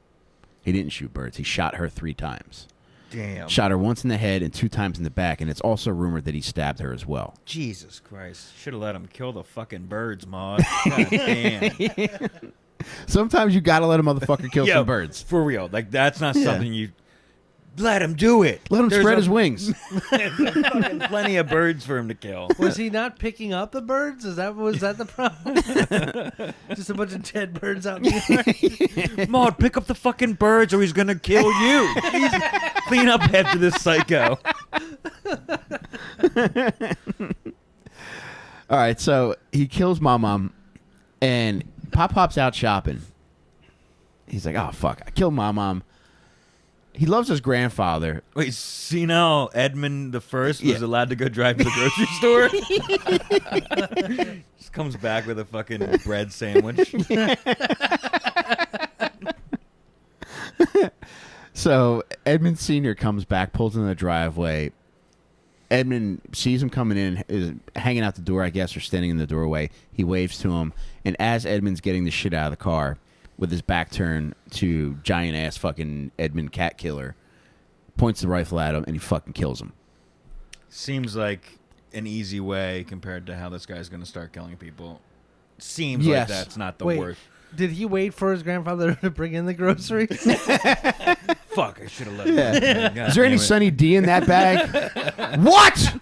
S1: He didn't shoot birds. He shot her 3 times.
S2: Damn.
S1: Shot her once in the head and 2 times in the back, and it's also rumored that he stabbed her as well.
S2: Jesus Christ. Should have let him kill the fucking birds, Maud. God damn.
S1: Sometimes you gotta let a motherfucker kill
S2: Yo,
S1: some birds.
S2: For real. Like, that's not
S1: Yeah.
S2: something you Let him do it.
S1: Let him
S2: There's
S1: spread
S2: a-
S1: his wings.
S2: fucking plenty of birds for him to kill.
S3: Was he not picking up the birds? Was that the problem? Just a bunch of dead birds out in the yard.
S2: Maud, pick up the fucking birds or he's gonna kill you. Jeez. Clean up after this psycho.
S1: All right, so he kills Mom, and Pop's out shopping. He's like, oh, fuck, I killed Mom. He loves his grandfather.
S2: Wait, see now Edmund the First was
S1: Yeah.
S2: allowed to go drive to the grocery store? Just comes back with a fucking bread sandwich.
S1: So Edmund Sr. comes back, pulls in the driveway. Edmund sees him coming in, is hanging out the door, I guess, or standing in the doorway. He waves to him, and as Edmund's getting the shit out of the car, with his back turned to giant ass fucking Edmund cat killer, points the rifle at him, and he fucking kills him.
S2: Seems like an easy way compared to how this guy's going to start killing people. Seems
S1: Yes.
S2: like that's not the
S3: Wait,
S2: worst.
S3: did he wait for his grandfather to bring in the groceries?
S2: Fuck, I should have let him.
S1: Yeah.
S2: God
S1: Is there any
S2: damn it.
S1: Sunny D in that bag? What?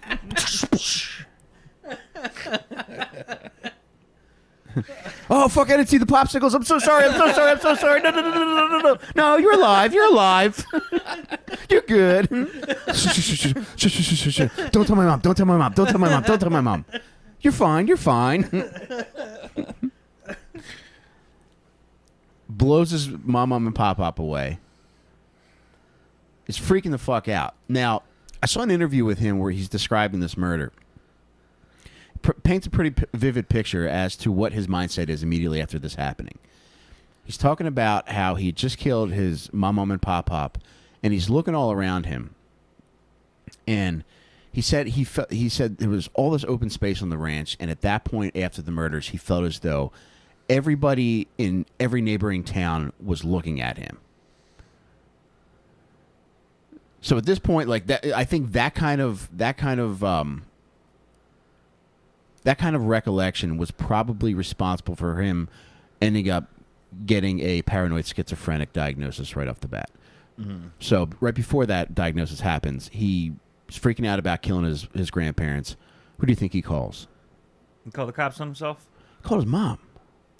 S1: Oh, fuck, I didn't see the popsicles. I'm so sorry. No. No, you're alive. You're alive. You're good. Don't tell my mom. Don't tell my mom. Don't tell my mom. Don't tell my mom. You're fine. You're fine. Blows his mom and pop away. Is freaking the fuck out. Now, I saw an interview with him where he's describing this murder. Paints a pretty vivid picture as to what his mindset is immediately after this happening. He's talking about how he just killed his mom and pop, and he's looking all around him. And he said he said there was all this open space on the ranch, and at that point after the murders, he felt as though everybody in every neighboring town was looking at him. So at this point, like that, I think that kind of recollection was probably responsible for him ending up getting a paranoid schizophrenic diagnosis right off the bat.
S2: Mm-hmm.
S1: So right before that diagnosis happens, he's freaking out about killing his grandparents. Who do you think he calls?
S2: He called the cops on himself?
S1: Called his mom.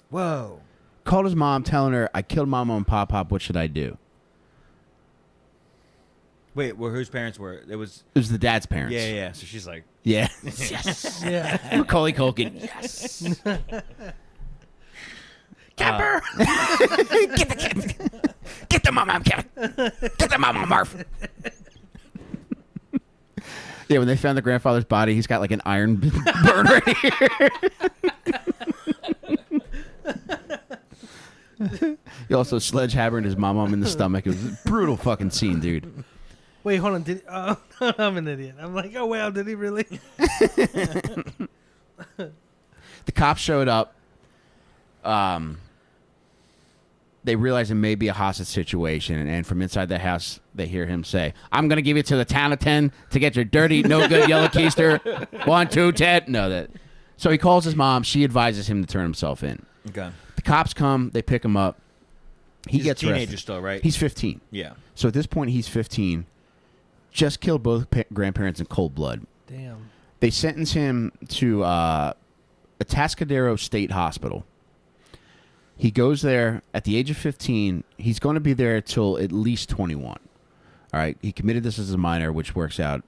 S2: Whoa.
S1: Called his mom, telling her, I killed Mama and Pop. What should I do?
S2: Wait, well, whose parents were? It was
S1: The dad's parents.
S2: Yeah. So she's like,
S1: Yeah. Yes.
S3: Yeah.
S1: Macaulay Culkin. Yes.
S3: Kemper!
S1: Get the mom, Kevin. Get the mom, Marv. Yeah, when they found the grandfather's body, he's got like an iron burn right here. He also sledgehammered his mom in the stomach. It was a brutal fucking scene, dude.
S3: Wait, hold on. I'm an idiot. I'm like, oh, wow, did he really?
S1: The cops showed up. They realize it may be a hostage situation, and from inside the house, they hear him say, I'm going to give you to the town of 10 to get your dirty, no good yellow keister. 1, 2, 10. No, that. So he calls his mom. She advises him to turn himself in.
S2: okay.
S1: The cops come. They pick him up. He
S2: He's
S1: gets
S2: a teenager
S1: arrested.
S2: still, right?
S1: He's 15.
S2: Yeah.
S1: So at this point, he's 15. Just killed both grandparents in cold blood.
S3: Damn.
S1: They sentence him to a Atascadero State Hospital. He goes there at the age of 15. He's going to be there till at least 21. All right. He committed this as a minor, which works out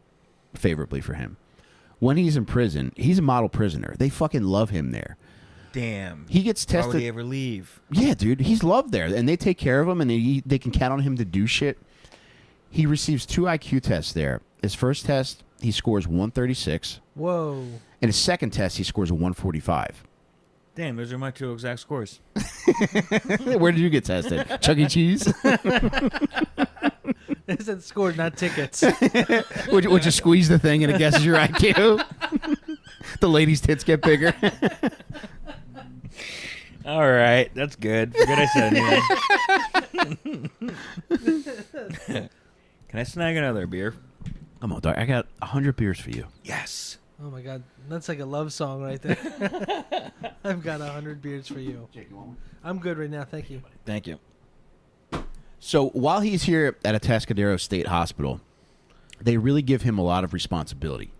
S1: favorably for him. When he's in prison, he's a model prisoner. They fucking love him there.
S2: Damn.
S1: He gets
S2: Why would
S1: tested.
S2: he ever leave?
S1: Yeah, dude. He's loved there, and they take care of him, and they can count on him to do shit. He receives 2 IQ tests there. His first test, he scores 136.
S3: Whoa.
S1: And his second test, he scores a 145.
S2: Damn, those are my 2 exact scores.
S1: Where did you get tested? Chuck E. Cheese?
S3: It said scored, not tickets.
S1: would you squeeze the thing and it guesses your IQ? The lady's tits get bigger.
S2: All right, that's good. Forget I said anything. Can I snag another beer?
S1: Come on, dog. I got 100 beers for you.
S2: Yes.
S3: Oh, my God. That's like a love song right there. I've got 100 beers for you. I'm good right now. Thank you.
S2: Thank you.
S1: So while he's here at Atascadero State Hospital, they really give him a lot of responsibility.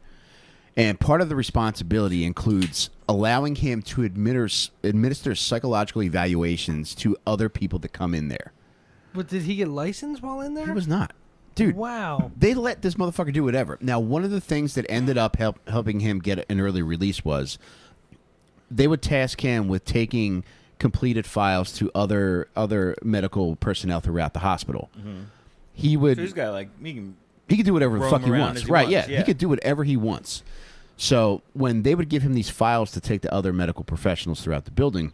S1: And part of the responsibility includes allowing him to administer psychological evaluations to other people that come in there.
S3: But did he get licensed while in there?
S1: He was not. Dude,
S3: wow.
S1: they let this motherfucker do whatever. Now, one of the things that ended up helping him get an early release was they would task him with taking completed files to other medical personnel throughout the hospital.
S2: Mm-hmm.
S1: He would.
S2: So this guy, like,
S1: he could do whatever the fuck he wants. Right,
S2: wants.
S1: yeah. He could do whatever he wants. So when they would give him these files to take to other medical professionals throughout the building,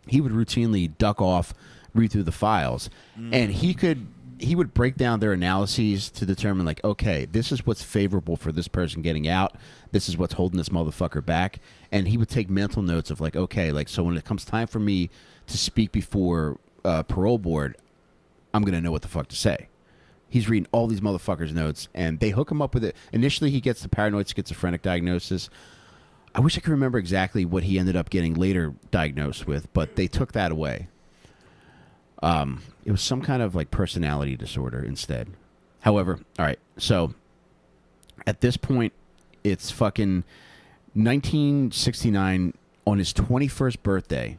S1: he would routinely duck off, read through the files, and he would break down their analyses to determine, like, okay, this is what's favorable for this person getting out. This is what's holding this motherfucker back. And he would take mental notes of, like, okay, like, so when it comes time for me to speak before parole board, I'm going to know what the fuck to say. He's reading all these motherfuckers' notes, and they hook him up with it. Initially, he gets the paranoid schizophrenic diagnosis. I wish I could remember exactly what he ended up getting later diagnosed with, but they took that away. It was some kind of, like, personality disorder instead. However, all right, so at this point, it's fucking 1969. On his 21st birthday,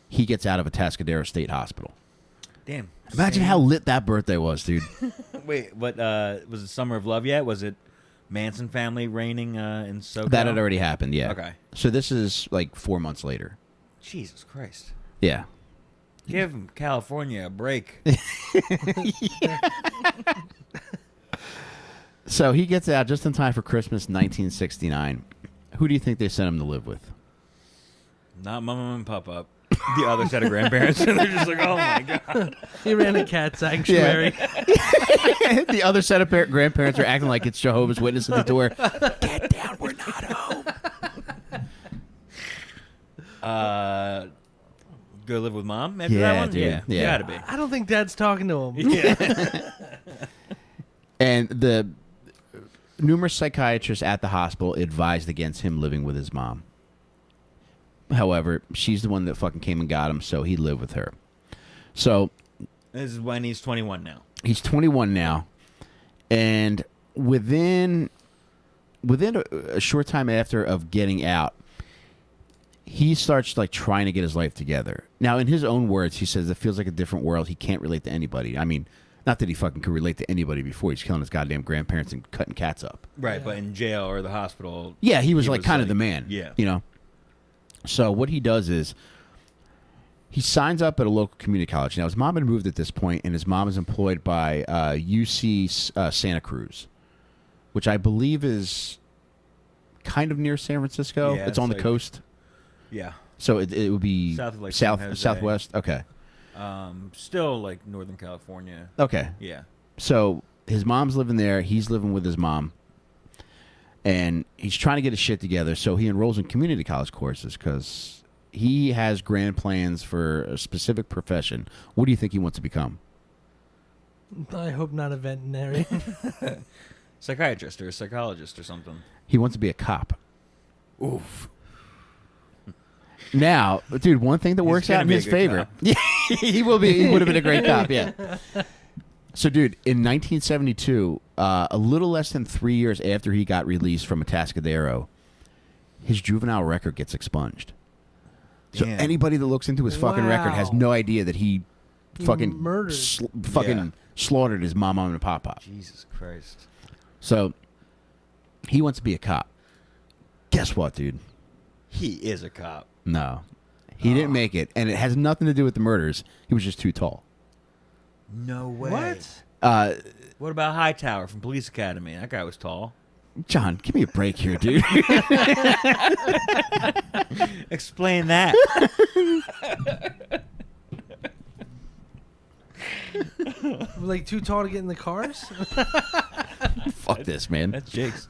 S1: he gets out of Atascadero State Hospital.
S2: Damn.
S1: Imagine how lit that birthday was, dude.
S2: Wait, what, was it Summer of Love yet? Was it Manson family reigning in SoCal?
S1: That had already happened, yeah.
S2: Okay.
S1: So this is, like, 4 months later.
S2: Jesus Christ.
S1: Yeah.
S2: Give California a break.
S1: So he gets out just in time for Christmas 1969. Who do you think they sent him to live with?
S2: Not Mama and Papa. The other set of grandparents. And they're just like, oh, my God.
S3: He ran a cat sanctuary.
S1: The other set of grandparents are acting like it's Jehovah's Witness at the door. Get down, we're not home.
S2: Go live with Mom after
S1: Yeah,
S2: that one?
S1: dude. Yeah.
S2: Gotta be.
S3: I don't think Dad's talking to him.
S2: Yeah.
S1: And the numerous psychiatrists at the hospital advised against him living with his mom. However, she's the one that fucking came and got him, so he lived with her. So
S2: This is when he's 21 now.
S1: he's 21 now, and within a short time after of getting out, he starts, like, trying to get his life together. Now, in his own words, he says it feels like a different world. He can't relate to anybody. I mean, not that he fucking could relate to anybody before. He's killing his goddamn grandparents and cutting cats up.
S2: Right,
S3: Yeah.
S2: but in jail or the hospital.
S1: Yeah, he was like kind of the man.
S2: Yeah.
S1: You know? So what he does is he signs up at a local community college. Now, his mom had moved at this point, and his mom is employed by UC Santa Cruz, which I believe is kind of near San Francisco.
S2: Yeah,
S1: it's on the
S2: like-
S1: coast.
S2: Yeah.
S1: So it would be
S2: South of, like, San Jose.
S1: southwest. Okay.
S2: Still, like, Northern California.
S1: Okay.
S2: Yeah.
S1: So his mom's living there. He's living with his mom. And he's trying to get his shit together. So he enrolls in community college courses because he has grand plans for a specific profession. What do you think he wants to become?
S3: I hope not a veterinary.
S2: Psychiatrist or a psychologist or something.
S1: He wants to be a cop.
S2: Oof.
S1: Now, dude, one thing that
S2: He's
S1: works
S2: gonna
S1: out in
S2: be a
S1: his
S2: good
S1: favor.
S2: cop.
S1: Yeah, he will be. He would have been a great cop. Yeah. So, dude, in 1972, a little less than 3 years after he got released from Atascadero, his juvenile record gets expunged. So
S2: Damn.
S1: anybody that looks into his fucking record has
S3: Wow.
S1: no idea that he fucking
S3: murdered.
S2: Yeah.
S1: slaughtered his mom and papa.
S2: Jesus Christ.
S1: So he wants to be a cop. Guess what, dude?
S2: He is a cop.
S1: No. He didn't make it, and it has nothing to do with the murders. He was just too tall.
S2: No way.
S3: What?
S2: What about Hightower from Police Academy? That guy was tall.
S1: John, give me a break here, dude.
S2: Explain that.
S3: Like too tall to get in the cars?
S1: Fuck this, man.
S2: That's Jake's.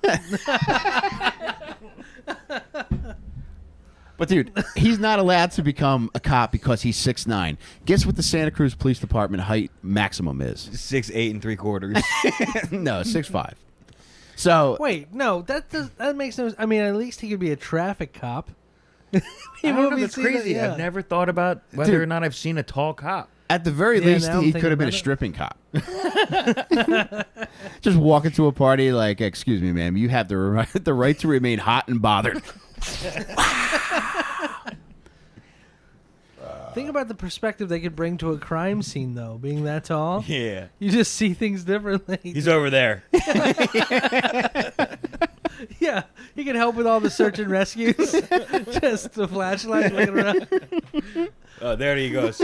S1: But, dude, he's not allowed to become a cop because he's 6'9". Guess what the Santa Cruz Police Department height maximum is?
S2: 6'8 3/4.
S1: No, 6'5". So,
S3: Wait, no, that makes no. I mean, at least he could be a traffic cop.
S2: I don't know, that's crazy.
S3: Yeah.
S2: I've never thought about whether
S1: Dude.
S2: or not I've seen a tall cop.
S1: At the very
S3: Yeah,
S1: least,
S3: now I'm
S1: he
S3: thinking
S1: could have been a
S3: about it.
S1: stripping cop. Just walk into a party like, excuse me, ma'am, you have the right to remain hot and bothered.
S3: Think about the perspective they could bring to a crime scene, though. Being that tall,
S2: Yeah.
S3: you just see things differently.
S2: He's over there.
S3: Yeah, he can help with all the search and rescues. Just the flashlight looking around.
S2: Oh, there he goes.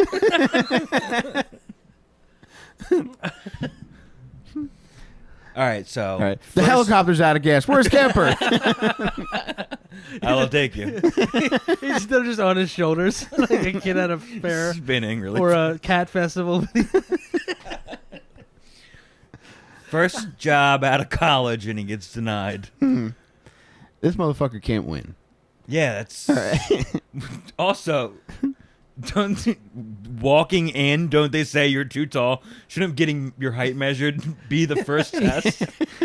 S2: All right, so
S1: All right. The helicopter's out of gas. Where's Kemper?
S2: I'll take you.
S3: He's still just on his shoulders, like a kid at a fair
S2: Spinning really.
S3: or a cat festival.
S2: First job out of college and he gets denied.
S1: This motherfucker can't win.
S2: Yeah, that's also walking in. Don't they say you're too tall? Shouldn't getting your height measured be the first test?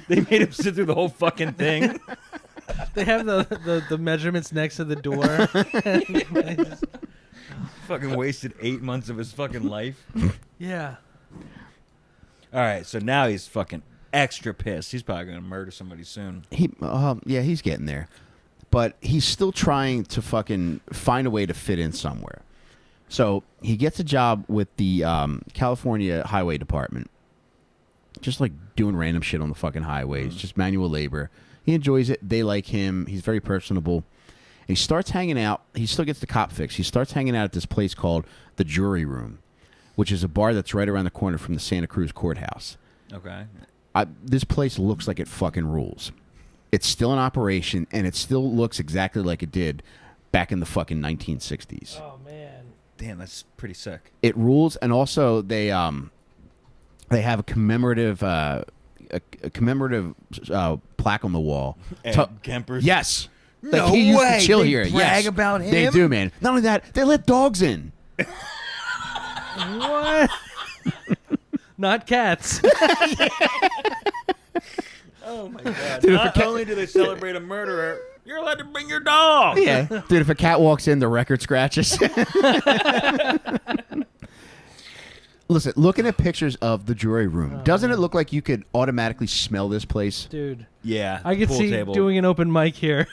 S2: They made him sit through the whole fucking thing.
S3: They have the measurements next to the door.
S2: Fucking wasted 8 months of his fucking life.
S3: Yeah.
S2: All right, so now he's fucking extra pissed. He's probably gonna murder somebody soon.
S1: Yeah, he's getting there, but he's still trying to fucking find a way to fit in somewhere. So he gets a job with the California Highway Department, just like doing random shit on the fucking highways, just manual labor. He enjoys it. They like him. He's very personable. And he starts hanging out. He still gets the cop fix. He starts hanging out at this place called the Jury Room, which is a bar that's right around the corner from the Santa Cruz courthouse.
S2: Okay.
S1: This place looks like it fucking rules. It's still in operation, and it still looks exactly like it did back in the fucking 1960s.
S3: Oh man.
S2: Damn, that's pretty sick.
S1: It rules, and also they have a commemorative plaque on the wall.
S2: Ed Kemper.
S1: Yes.
S2: No
S1: like he used
S2: way.
S1: to chill
S2: They
S1: here.
S2: brag
S1: Yes.
S2: about him?
S1: They do, man. Not only that, they let dogs in.
S3: What? Not cats.
S2: Oh my god.
S1: Dude,
S2: Not only do they celebrate a murderer, you're allowed to bring your dog.
S1: Yeah. Dude, if a cat walks in, the record scratches. Listen, looking at pictures of the Jury Room, doesn't it look like you could automatically smell this place?
S3: Dude.
S2: Yeah.
S3: I could
S2: pool
S3: see
S2: table.
S3: doing an open mic here.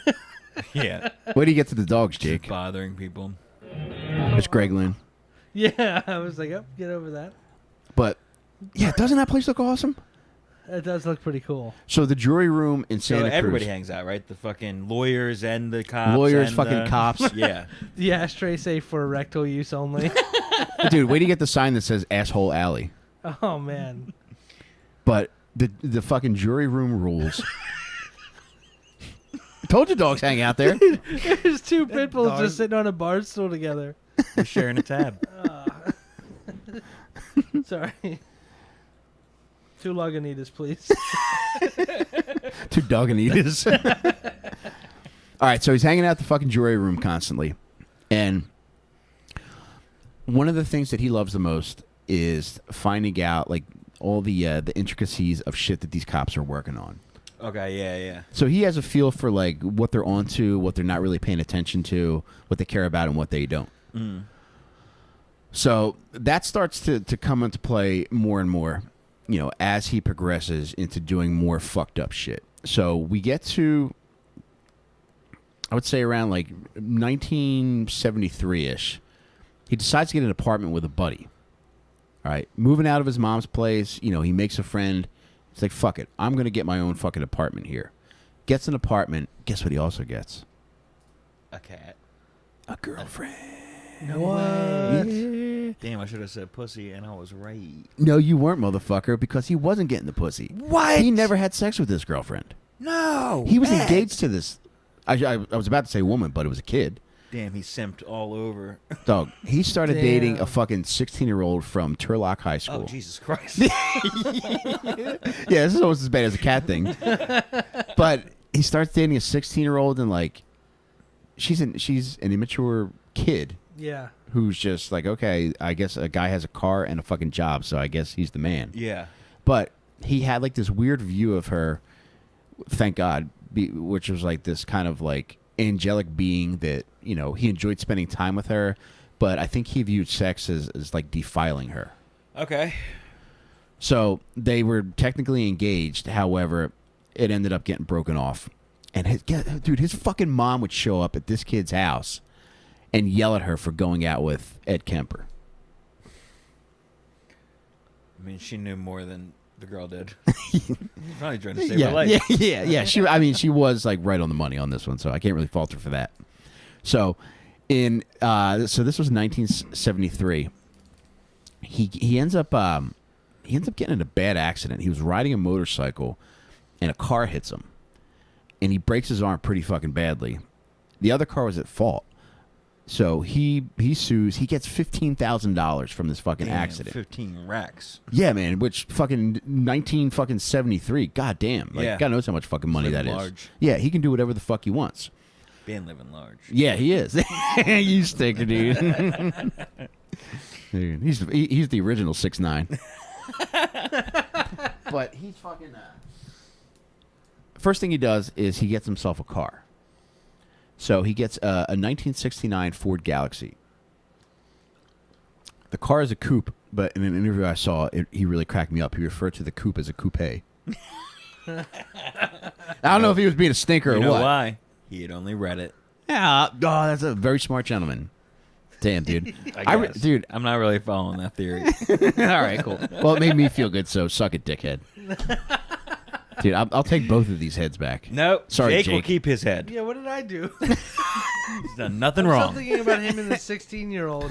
S2: Yeah.
S1: Where do you get to the dogs, Jake?
S2: Bothering people.
S1: It's Greg Lynn.
S3: Yeah, I was like, oh, get over that.
S1: But, yeah, doesn't that place look awesome?
S3: It does look pretty cool.
S1: So the Jury Room in
S2: So
S1: Santa
S2: everybody
S1: Cruz.
S2: hangs out, right? The fucking lawyers and the cops.
S1: Lawyers,
S2: and
S1: fucking
S2: the-
S1: cops.
S2: Yeah.
S3: The ashtray safe for rectal use only.
S1: Dude, where do you get the sign that says Asshole Alley?
S3: Oh man.
S1: But the fucking Jury Room rules. Told you dogs hang out there.
S3: There's two pit bulls
S2: Dog.
S3: just sitting on a bar stool together.
S2: They're sharing a tab.
S3: Sorry. Two Lagunitas, please.
S1: Two Doganitas. All right, so he's hanging out at the fucking Jury Room constantly. And one of the things that he loves the most is finding out, like, all the intricacies of shit that these cops are working on.
S2: Okay, yeah.
S1: So he has a feel for, like, what they're onto, what they're not really paying attention to, what they care about, and what they don't.
S2: Mm.
S1: So that starts to come into play more and more, you know, as he progresses into doing more fucked up shit. So we get to, I would say around like 1973-ish, he decides to get an apartment with a buddy. All right, moving out of his mom's place, you know, he makes a friend. He's like, fuck it, I'm going to get my own fucking apartment here. Gets an apartment. Guess what he also gets?
S2: A cat.
S1: A girlfriend.
S3: No way.
S1: Yeah.
S2: Damn, I should have said pussy, and I was right.
S1: No, you weren't, motherfucker, because he wasn't getting the pussy.
S2: What?
S1: He never had sex with his girlfriend.
S2: No.
S1: He was
S2: Ed.
S1: engaged to this. I was about to say woman, but it was a kid.
S2: Damn, he simped all over.
S1: Dog. He started dating a
S3: Damn.
S1: fucking 16-year-old from Turlock High School.
S2: Oh, Jesus Christ.
S1: Yeah, this is almost as bad as a cat thing. But he starts dating a 16-year-old, and like, she's an immature kid
S3: Yeah.
S1: who's just like, okay, I guess a guy has a car and a fucking job, so I guess he's the man.
S2: Yeah.
S1: But he had like this weird view of her, thank God, which was like this kind of like angelic being that, you know, he enjoyed spending time with her, but I think he viewed sex as like defiling her.
S2: Okay.
S1: So they were technically engaged. However, it ended up getting broken off. And his fucking mom would show up at this kid's house and yell at her for going out with Ed Kemper.
S2: I mean, she knew more than the girl did. Probably trying to save
S1: Yeah,
S2: her life.
S1: yeah. She was like right on the money on this one, so I can't really fault her for that. So, so this was 1973. He ends up getting in a bad accident. He was riding a motorcycle, and a car hits him, and he breaks his arm pretty fucking badly. The other car was at fault. So he sues. He gets $15,000 from this fucking accident.
S2: 15 racks.
S1: Yeah, man. Which fucking 1973. God damn. Like,
S2: Yeah.
S1: God knows how much fucking money that is.
S2: Large.
S1: Yeah, he can do whatever the fuck he wants.
S2: Being living large.
S1: Yeah, he is. You stinker, dude. Dude, he's the original 6'9". But he's fucking. First thing he does is he gets himself a car. So he gets a 1969 Ford Galaxy. The car is a coupe, but in an interview I saw, he really cracked me up. He referred to the coupe as a coupe. I don't know if he was being a stinker or
S2: You know
S1: what.
S2: why? He had only read it.
S1: Yeah, that's a very smart gentleman. Damn, dude. Dude,
S2: I'm not really following that theory.
S1: all right, cool. Well, it made me feel good, so suck it, dickhead. Dude, I'll take both of these heads back.
S2: No,
S1: Sorry,
S2: Jake will
S1: Jake.
S2: keep his head.
S3: Yeah, what did I do?
S2: He's done nothing
S3: I'm
S2: wrong.
S3: thinking about him and the 16-year-old,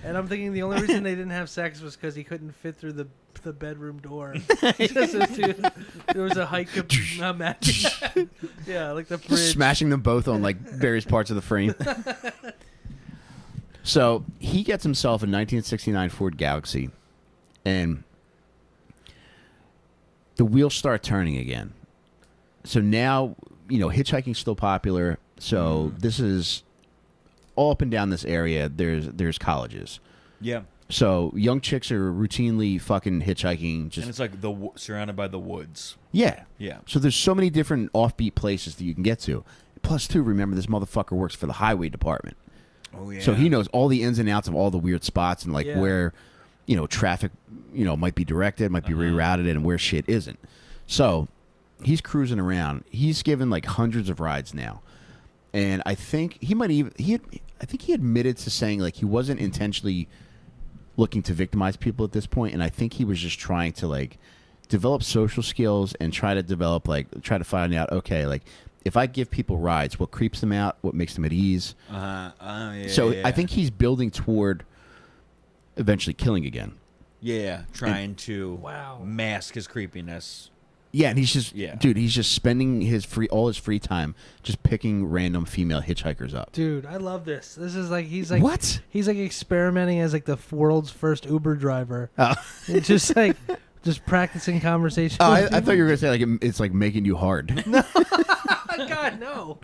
S3: and I'm thinking the only reason they didn't have sex was because he couldn't fit through the bedroom door. There was a hike up match. Yeah, like the bridge.
S1: Smashing them both on like various parts of the frame. So he gets himself a 1969 Ford Galaxy, and the wheels start turning again. So now, hitchhiking's still popular. So this is all up and down this area. There's colleges.
S2: Yeah.
S1: So young chicks are routinely fucking hitchhiking. Just
S2: And it's like surrounded by the woods.
S1: yeah.
S2: Yeah.
S1: So there's so many different offbeat places that you can get to. Plus, too, remember this motherfucker works for the highway department.
S2: Oh, yeah.
S1: So he knows all the ins and outs of all the weird spots and like
S3: Yeah.
S1: where, traffic, might be directed, might be rerouted, and where shit isn't. So he's cruising around. He's given like hundreds of rides now, and I think he admitted to saying like he wasn't intentionally looking to victimize people at this point, and I think he was just trying to like develop social skills and try to find out, okay, like if I give people rides, what creeps them out, what makes them at ease.
S2: Yeah,
S1: So
S2: yeah.
S1: I think he's building toward eventually killing again.
S2: Yeah, trying to
S3: Wow.
S2: mask his creepiness.
S1: Yeah, and he's just
S2: Yeah.
S1: dude, he's just spending all his free time just picking random female hitchhikers up.
S3: Dude, I love this. This is like he's like
S1: What?
S3: He's like experimenting as like the world's first Uber driver.
S1: Oh,
S3: It's just like just practicing conversation.
S1: I thought you were gonna say like it's like making you hard.
S3: God no.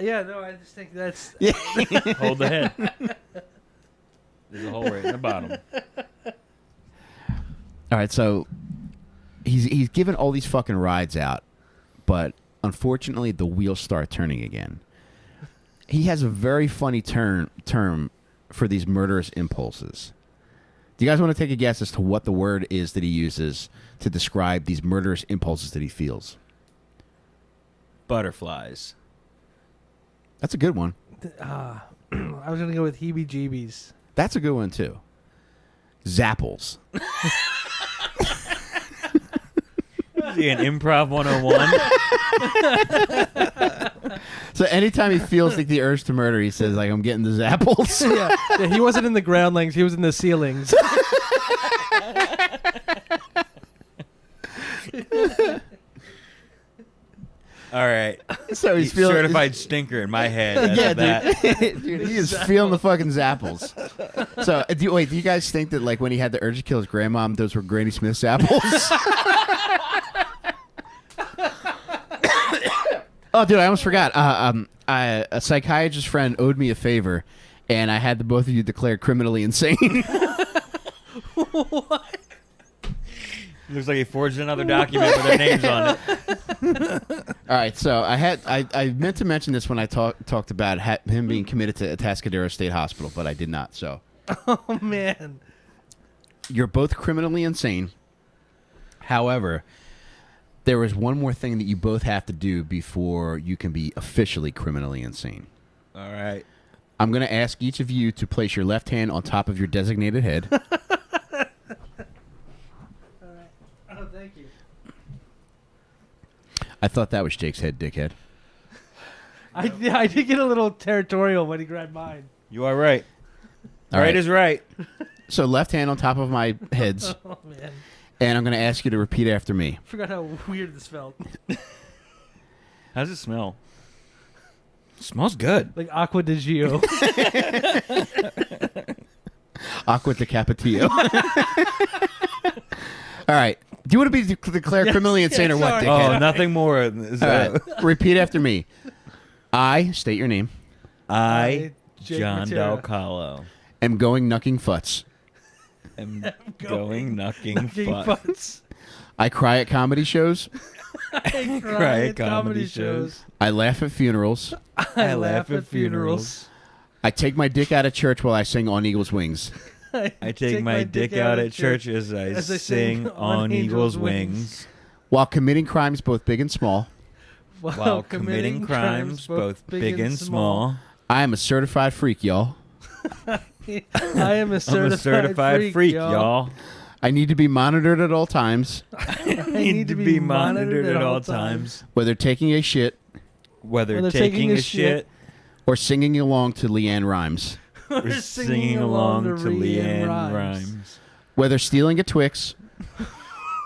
S3: Yeah, no, I just think that's
S1: Yeah.
S2: Hold the head. There's a hole right in the bottom.
S1: All right, so he's given all these fucking rides out, but unfortunately the wheels start turning again. He has a very funny term for these murderous impulses. Do you guys want to take a guess as to what the word is that he uses to describe these murderous impulses that he feels?
S2: Butterflies.
S1: That's a good one.
S3: I was gonna go with heebie-jeebies.
S1: That's a good one too. Zapples.
S2: Is he an improv 101?
S1: So anytime he feels like the urge to murder, he says like, "I'm getting the zapples."
S3: Yeah, he wasn't in the groundlings. He was in the ceilings.
S2: All right.
S1: So he's feeling
S2: certified stinker in my head.
S1: Yeah,
S2: That.
S1: dude, he is feeling the fucking zapples. So, do you guys think that like when he had the urge to kill his grandmom, those were Granny Smith's apples? Oh, dude, I almost forgot. A psychiatrist friend owed me a favor, and I had the both of you declared criminally insane.
S3: What?
S2: Looks like he forged another document with their names on it.
S1: All right, so I meant to mention this when I talked about him being committed to Atascadero State Hospital, but I did not. So,
S3: Oh man.
S1: you're both criminally insane. However, there is one more thing that you both have to do before you can be officially criminally insane.
S2: All right.
S1: I'm going to ask each of you to place your left hand on top of your designated head.
S3: All right. Oh, thank you.
S1: I thought that was Jake's head, dickhead.
S3: I did get a little territorial when he grabbed mine.
S2: You are right.
S1: All right.
S2: Is right.
S1: So left hand on top of my heads,
S3: Oh man.
S1: and I'm going to ask you to repeat after me.
S3: I forgot how weird this felt.
S2: How does it smell? It smells good.
S3: Like Aqua di Gio.
S1: Aqua de Capitillo. All right. Do you want to be declared criminally insane or what,
S3: sorry.
S1: dickhead?
S2: Oh, nothing more.
S1: All right. Repeat after me. I, state your name,
S2: I,
S3: Jake
S2: John
S3: Matera.
S2: Dalcalo,
S1: am going knucking futs.
S2: am going knocking
S3: Knocking
S2: fuck.
S3: butts.
S1: I cry at comedy shows.
S3: I
S2: cry at comedy shows.
S1: I laugh at funerals.
S3: I laugh at funerals.
S1: I take my dick out of church while I sing On Eagle's Wings.
S2: I take my dick out at church as I sing on Eagle's Wings.
S1: While committing crimes both big and small,
S2: While committing crimes both big and small.
S1: I am a certified freak, y'all.
S3: I am a
S2: I'm a
S3: certified,
S2: certified freak, y'all.
S1: I need to be monitored at all times,
S3: I
S2: Need to be monitored at all times.
S1: whether taking a shit
S2: Whether taking a shit
S1: or singing along to Leanne rhymes,
S2: or singing along to Leanne rhymes.
S1: whether stealing a Twix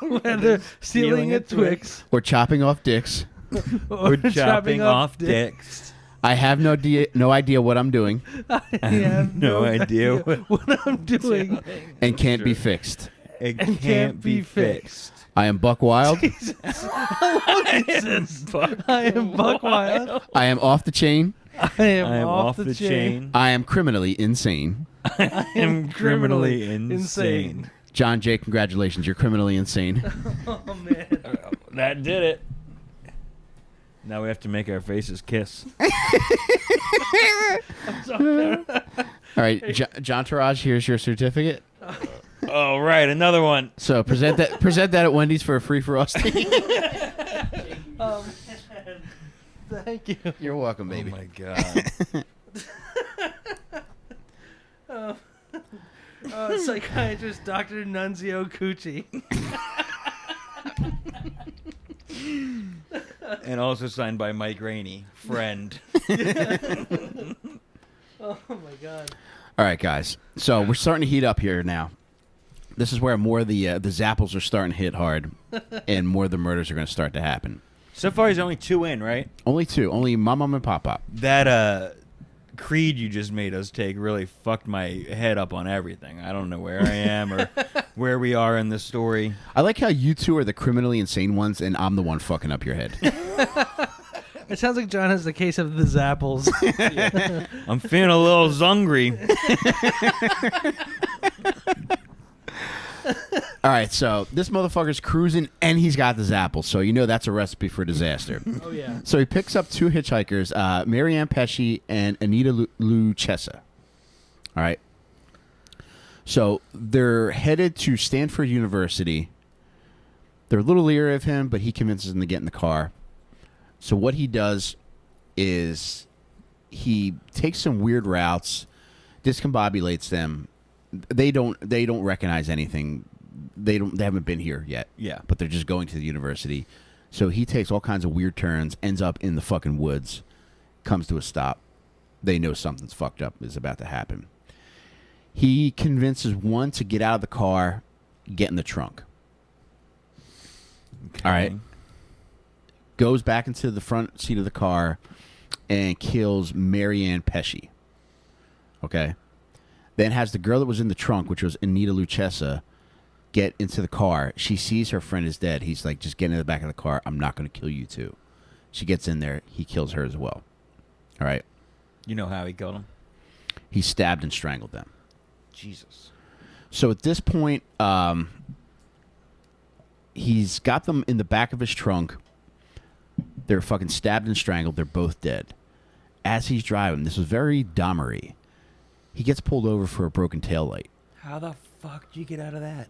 S3: Whether stealing a Twix
S1: or chopping off dicks.
S2: Or chopping off dicks.
S1: I have no idea what I'm doing
S3: I have
S2: no idea
S3: what I'm doing.
S1: and can't be fixed.
S2: It
S3: And
S2: can't be fixed.
S1: I am buck wild.
S3: I am buck wild.
S1: I am off the chain.
S3: I am,
S2: I am off the chain.
S1: I am criminally insane.
S2: I am criminally insane.
S1: John, Jake, congratulations. You're criminally insane.
S3: Oh man.
S2: That did it. Now we have to make our faces kiss.
S1: All right, John Taraj, here's your certificate.
S2: Oh, right, another one.
S1: So present that at Wendy's for a free frosty.
S3: Man. Thank you.
S1: You're welcome, baby.
S2: Oh my god.
S3: Psychiatrist Dr. Nunzio Cucci.
S2: And also signed by Mike Rainey, friend.
S3: Oh my god.
S1: All right, guys. So we're starting to heat up here now. This is where more of the zapples are starting to hit hard, and more of the murders are going to start to happen.
S2: So far, he's only 2 in, right?
S1: Only 2. Only Mom and Pop Pop.
S2: That creed you just made us take really fucked my head up on everything. I don't know where I am or where we are in the story.
S1: I like how you two are the criminally insane ones, and I'm the one fucking up your head.
S3: It sounds like John has the case of the zapples.
S2: I'm feeling a little zungry.
S1: All right, so this motherfucker's cruising, and he's got the zapples, so you know that's a recipe for disaster.
S3: Oh yeah.
S1: So he picks up 2 hitchhikers, Marianne Pesci and Anita Luchessa. All right. So they're headed to Stanford University. They're a little leery of him, but he convinces them to get in the car. So what he does is he takes some weird routes, discombobulates them. They don't recognize anything. They haven't been here yet.
S2: Yeah.
S1: But they're just going to the university. So he takes all kinds of weird turns, ends up in the fucking woods, comes to a stop. They know something's fucked up is about to happen. He convinces one to get out of the car, get in the trunk.
S2: Okay.
S1: All right. Goes back into the front seat of the car and kills Marianne Pesci. Okay. Then has the girl that was in the trunk, which was Anita Luchessa, get into the car. She sees her friend is dead. He's like, just get in the back of the car. I'm not going to kill you too. She gets in there. He kills her as well. All right.
S2: You know how he killed him?
S1: He stabbed and strangled them.
S2: Jesus.
S1: So at this point, he's got them in the back of his trunk. They're fucking stabbed and strangled. They're both dead. As he's driving, this was very Dahmer-y. He gets pulled over for a broken taillight.
S2: How the fuck do you get out of that?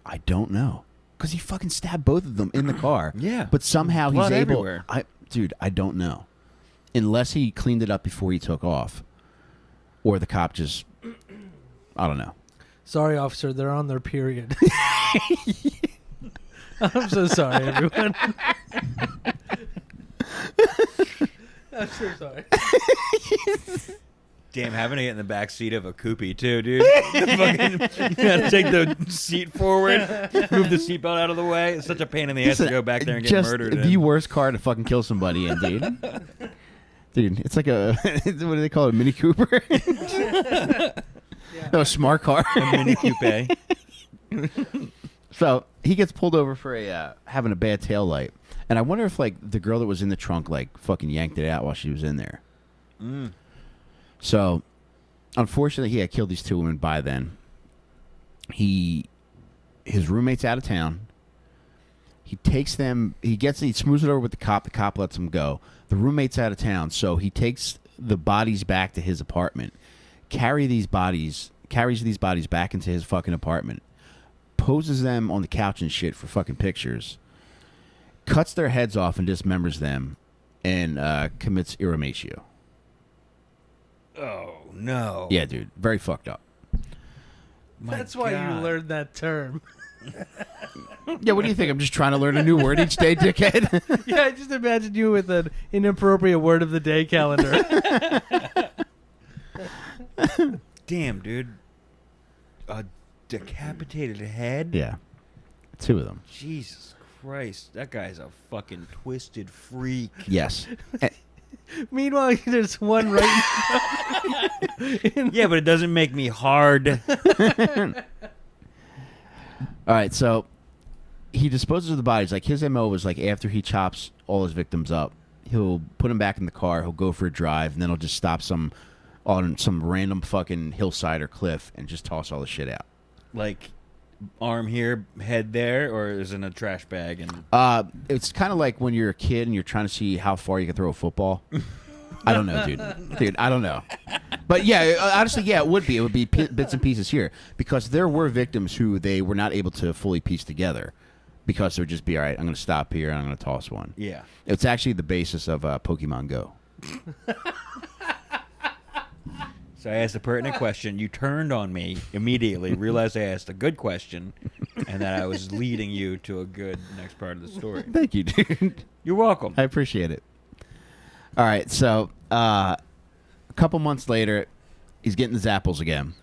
S1: I don't know. Because he fucking stabbed both of them in the car.
S2: Yeah.
S1: But somehow he's
S2: Blood
S1: able...
S2: everywhere.
S1: Dude, I don't know. Unless he cleaned it up before he took off. Or the cop just... I don't know.
S3: Sorry, officer. They're on their period. I'm so sorry, everyone. I'm so sorry.
S2: Damn, having to get in the back seat of a Coopy too, dude. You gotta take the seat forward, move the seatbelt out of the way. It's such a pain in the ass to go back there and get
S1: just
S2: murdered.
S1: the worst car to fucking kill somebody in, dude. Dude, it's like a... what do they call it? A Mini Cooper? No, a smart car.
S2: A Mini Coupe.
S1: So he gets pulled over for having a bad tail light. And I wonder if, like, the girl that was in the trunk, like, fucking yanked it out while she was in there.
S2: Mm.
S1: So, unfortunately, he had killed these two women by then. His roommate's out of town. He takes them, he smooths it over with the cop. The cop lets him go. The roommate's out of town, so he takes the bodies back to his apartment, carries these bodies back into his fucking apartment, poses them on the couch and shit for fucking pictures, cuts their heads off and dismembers them, and commits irrematio.
S2: Oh, no.
S1: Yeah, dude. Very fucked up.
S3: That's why you learned that term.
S1: Yeah, what do you think? I'm just trying to learn a new word each day, dickhead.
S3: Yeah, I just imagined you with an inappropriate word of the day calendar.
S2: Damn, dude. A decapitated head?
S1: Yeah. Two of them.
S2: Jesus Christ. That guy's a fucking twisted freak.
S1: Yes.
S3: Meanwhile, there's one right
S2: Yeah, but it doesn't make me hard.
S1: All right, so he disposes of the bodies. Like, his MO was, like, after he chops all his victims up, he'll put them back in the car, he'll go for a drive, and then he'll just stop on some random fucking hillside or cliff and just toss all the shit out.
S2: Like, arm here, head there, or is it in a trash bag? And
S1: It's kind of like when you're a kid and you're trying to see how far you can throw a football. I don't know, dude. Dude, I don't know. But yeah, honestly, yeah, it would be. It would be bits and pieces here. Because there were victims who they were not able to fully piece together. Because they would just be, all right, I'm going to stop here and I'm going to toss one.
S2: yeah.
S1: It's actually the basis of Pokemon Go.
S2: So I asked a pertinent question. You turned on me immediately, realized I asked a good question, and that I was leading you to a good next part of the story.
S1: Thank you, dude.
S2: You're welcome.
S1: I appreciate it. All right, so a couple months later, he's getting the zapples again.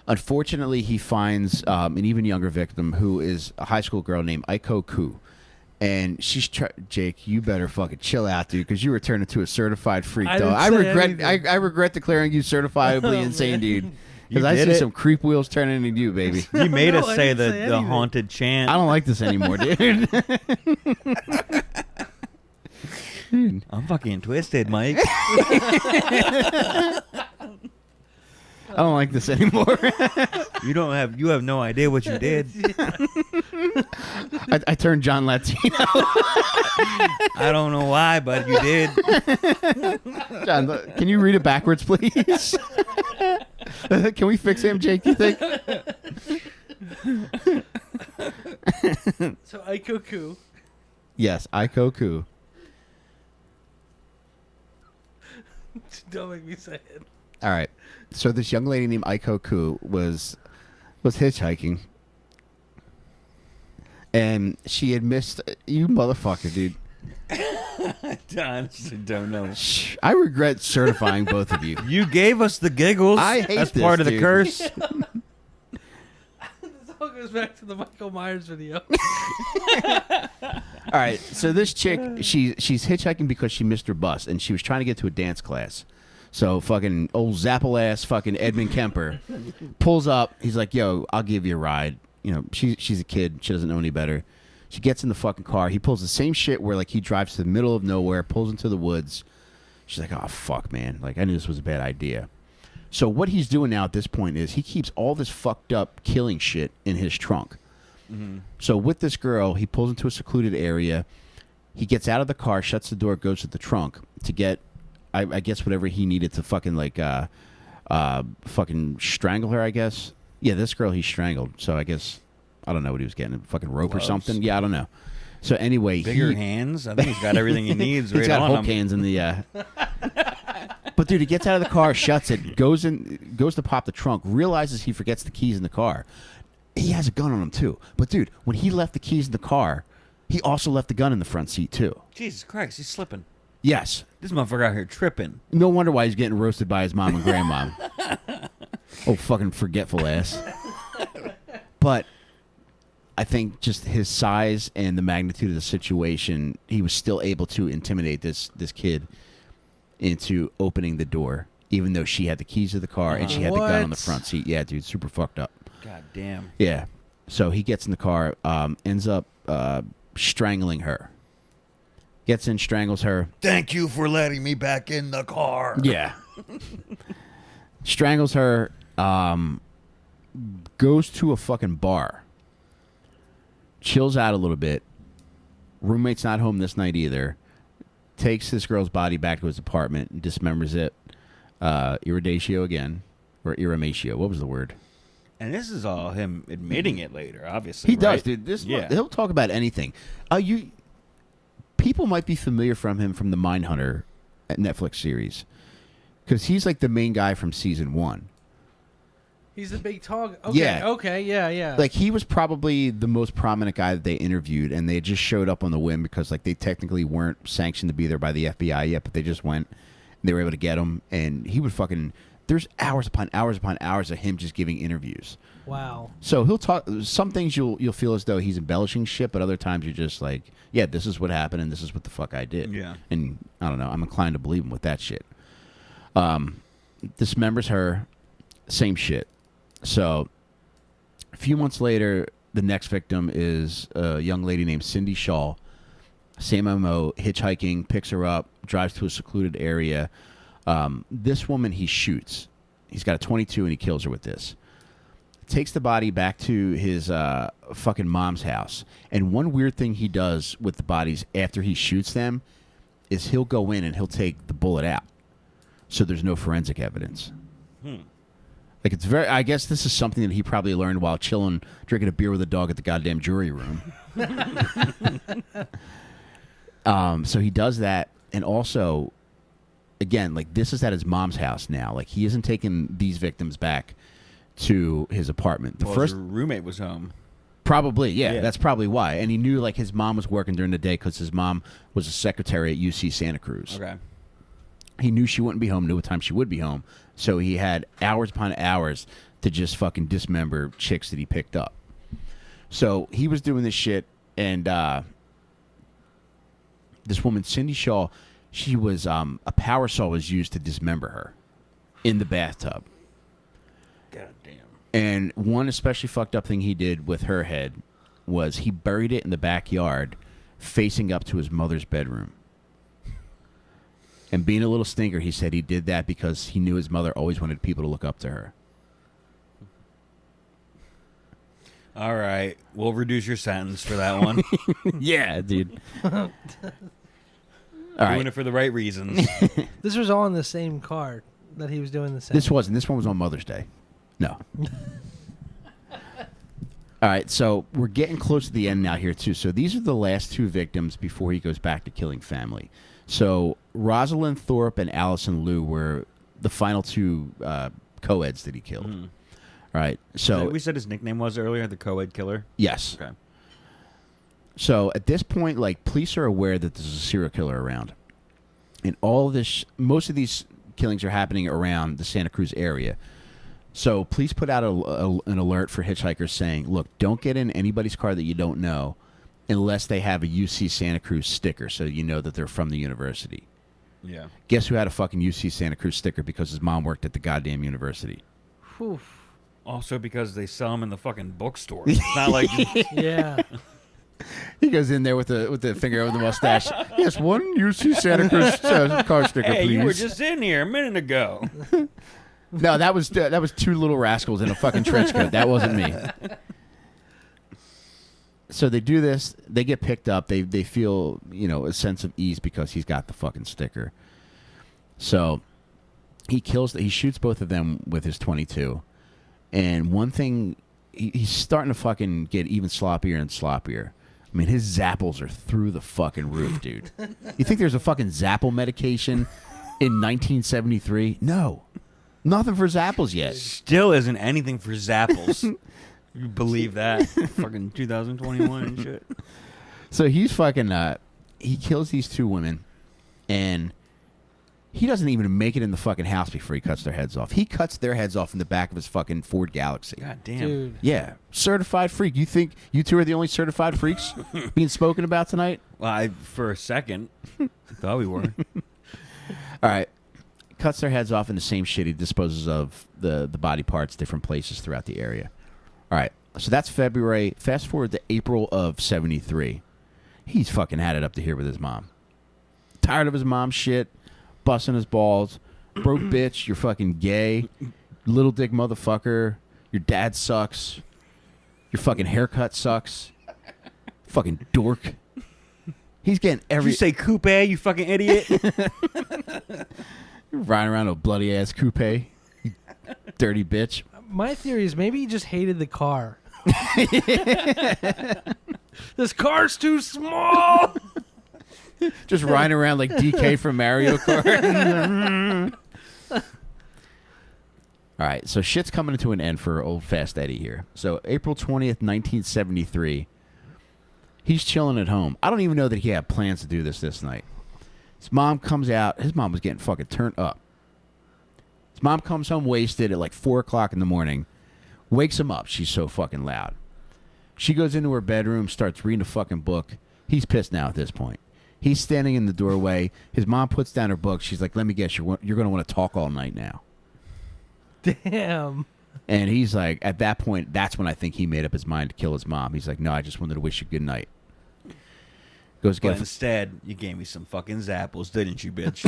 S1: Unfortunately, he finds an even younger victim who is a high school girl named Aiko Ku. And she's Jake, you better fucking chill out, dude, because you were turned into a certified freak,
S3: I
S1: though.
S3: didn't say
S1: I regret declaring you certifiably insane, dude. Because I
S2: did
S1: see
S2: it.
S1: some creep wheels turning into you, baby.
S2: You made
S3: No,
S2: us
S3: I
S2: say
S3: didn't say
S2: the
S3: anything.
S2: haunted chant.
S1: I don't like this anymore, dude. Dude.
S2: I'm fucking twisted, Mike.
S1: I don't like this anymore.
S2: You have no idea what you did.
S1: I turned John Latino.
S2: I don't know why, but you did.
S1: John, can you read it backwards, please? Can we fix him, Jake, do you think?
S3: So Aikoku.
S1: Yes, Aiko Ku.
S3: Don't make me say it.
S1: All right. So this young lady named Aiko Ku was hitchhiking. And she had missed... You motherfucker, dude.
S2: I honestly don't know.
S1: Shh, I regret certifying both of you.
S2: You gave us the giggles.
S1: I hate
S2: That's
S1: this,
S2: part of the
S1: dude.
S2: curse.
S3: This all goes back to the Michael Myers video.
S1: All right, so this chick, she's hitchhiking because she missed her bus, and she was trying to get to a dance class. So fucking old zapple ass fucking Edmund Kemper pulls up. He's like, "Yo, I'll give you a ride." You know, she's a kid. She doesn't know any better. She gets in the fucking car. He pulls the same shit where like he drives to the middle of nowhere, pulls into the woods. She's like, "Oh fuck, man! Like I knew this was a bad idea." So what he's doing now at this point is he keeps all this fucked up killing shit in his trunk. So with this girl, he pulls into a secluded area. He gets out of the car, shuts the door, goes to the trunk to get, I guess, whatever he needed to fucking fucking strangle her, I guess. Yeah, this girl he strangled. So I guess, I don't know what he was getting, a fucking rope
S2: Gloves.
S1: or something. Yeah, I don't know. So anyway,
S2: Bigger hands. I think he's got everything he needs.
S1: he's
S2: right
S1: got
S2: on
S1: Hulk
S2: him.
S1: hands in the. But dude, he gets out of the car, shuts it, goes to pop the trunk, realizes he forgets the keys in the car. He has a gun on him too. But dude, when he left the keys in the car, he also left the gun in the front seat too.
S2: Jesus Christ, he's slipping.
S1: Yes.
S2: This motherfucker out here tripping.
S1: No wonder why he's getting roasted by his mom and grandma. Oh, fucking forgetful ass. But I think just his size and the magnitude of the situation, he was still able to intimidate this kid into opening the door, even though she had the keys to the car and she had the gun on the front seat. Yeah, dude, super fucked up.
S2: God damn.
S1: Yeah. So he gets in the car, ends up strangling her. Gets in, strangles her.
S2: Thank you for letting me back in the car.
S1: Yeah. Strangles her, goes to a fucking bar. Chills out a little bit. Roommate's not home this night either. Takes this girl's body back to his apartment and dismembers it. Iridatio again. Or iramatio. What was the word?
S2: And this is all him admitting it later, obviously.
S1: He does,
S2: right?
S1: dude.
S2: Yeah.
S1: He'll talk about anything. People might be familiar from him from the Mindhunter Netflix series. Because he's like the main guy from season 1.
S3: He's the big tall. Okay,
S1: Yeah.
S3: okay, yeah.
S1: Like, he was probably the most prominent guy that they interviewed, and they just showed up on the whim because, like, they technically weren't sanctioned to be there by the FBI yet, but they just went, and they were able to get him, and he would fucking... There's hours upon hours upon hours of him just giving interviews.
S3: Wow.
S1: So he'll talk... Some things you'll feel as though he's embellishing shit, but other times you're just like, yeah, this is what happened, and this is what the fuck I did.
S2: Yeah.
S1: And, I don't know, I'm inclined to believe him with that shit. Dismembers her, same shit. So, a few months later, the next victim is a young lady named Cindy Shaw. Same MO, hitchhiking, picks her up, drives to a secluded area. This woman he shoots. He's got a .22 and he kills her with this. Takes the body back to his fucking mom's house. And one weird thing he does with the bodies after he shoots them is he'll go in and he'll take the bullet out. So there's no forensic evidence. Like, it's very... I guess this is something that he probably learned while chilling, drinking a beer with a dog at the goddamn jury room. So he does that. And also, again, like, this is at his mom's house now. Like, he isn't taking these victims back to his apartment. The
S2: Well,
S1: first...
S2: his roommate was home.
S1: Probably, yeah,
S2: Yeah.
S1: that's probably why. And he knew, like, his mom was working during the day because his mom was a secretary at UC Santa Cruz.
S2: Okay.
S1: He knew she wouldn't be home, knew what time she would be home. So he had hours upon hours to just fucking dismember chicks that he picked up. So he was doing this shit, and this woman, Cindy Shaw, she was, a power saw was used to dismember her in the bathtub.
S2: God damn.
S1: And one especially fucked up thing he did with her head was he buried it in the backyard facing up to his mother's bedroom. And being a little stinker, he said he did that because he knew his mother always wanted people to look up to her.
S2: All right. We'll reduce your sentence for that one.
S1: Yeah, dude. All
S2: Doing
S1: right.
S2: it for the right reasons.
S3: This was all in the same car that he was doing the same.
S1: This wasn't. This one was on Mother's Day. No. All right, so we're getting close to the end now here, too. So these are the last two victims before he goes back to killing family. So Rosalind Thorpe and Allison Liu were the final two co-eds that he killed.
S2: Mhm.
S1: Right. So
S2: we said his nickname was earlier, the co-ed killer.
S1: yes.
S2: Okay.
S1: So at this point, like, police are aware that there's a serial killer around, and all of this, most of these killings are happening around the Santa Cruz area. So police put out an alert for hitchhikers saying, "Look, don't get in anybody's car that you don't know, unless they have a UC Santa Cruz sticker, so you know that they're from the university."
S2: Yeah.
S1: Guess who had a fucking UC Santa Cruz sticker because his mom worked at the goddamn university?
S3: Whew.
S2: Also because they sell them in the fucking bookstore. It's not like
S3: Yeah.
S1: He goes in there with the finger over the mustache. Yes, one UC Santa Cruz car sticker,
S2: hey,
S1: please.
S2: you were just in here a minute ago.
S1: No, that was two little rascals in a fucking trench coat. That wasn't me. So they do this. They get picked up. They feel, a sense of ease because he's got the fucking sticker. So he shoots both of them with his 22. And one thing, he's starting to fucking get even sloppier and sloppier. I mean, his zapples are through the fucking roof, dude. You think there's a fucking zapple medication in 1973? No. Nothing for zapples yet.
S2: Still isn't anything for zapples. You believe that? Fucking 2021 and shit.
S1: So he's fucking, he kills these two women, and he doesn't even make it in the fucking house before he cuts their heads off. He cuts their heads off in the back of his fucking Ford Galaxy.
S2: God damn.
S3: Dude.
S1: Yeah. Certified freak. You think you two are the only certified freaks being spoken about tonight?
S2: Well, for a second, I thought we were.
S1: All right. Cuts their heads off in the same shit. He disposes of the body parts different places throughout the area. All right. So that's February. Fast forward to April of 73. He's fucking had it up to here with his mom. Tired of his mom's shit. Busting his balls. Broke bitch. You're fucking gay. Little dick motherfucker. Your dad sucks. Your fucking haircut sucks. Fucking dork. He's getting every...
S2: Did you say coupe, you fucking idiot?
S1: You're riding around a bloody ass coupe. You dirty bitch.
S3: My theory is maybe he just hated the car. This car's too small.
S1: Just riding around like DK from Mario Kart. All right, so shit's coming to an end for old Fast Eddie here. So April 20th, 1973, he's chilling at home. I don't even know that he had plans to do this night. His mom comes out. His mom was getting fucking turned up. His mom comes home wasted at like 4 o'clock in the morning. Wakes him up. She's so fucking loud. She goes into her bedroom, starts reading a fucking book. He's pissed now at this point. He's standing in the doorway. His mom puts down her book. She's like, let me guess, you're going to want to talk all night now.
S3: Damn.
S1: And he's like, at that point, that's when I think he made up his mind to kill his mom. He's like, no, I just wanted to wish you good night. Goes
S2: But
S1: get
S2: instead, you gave me some fucking zapples, didn't you, bitch?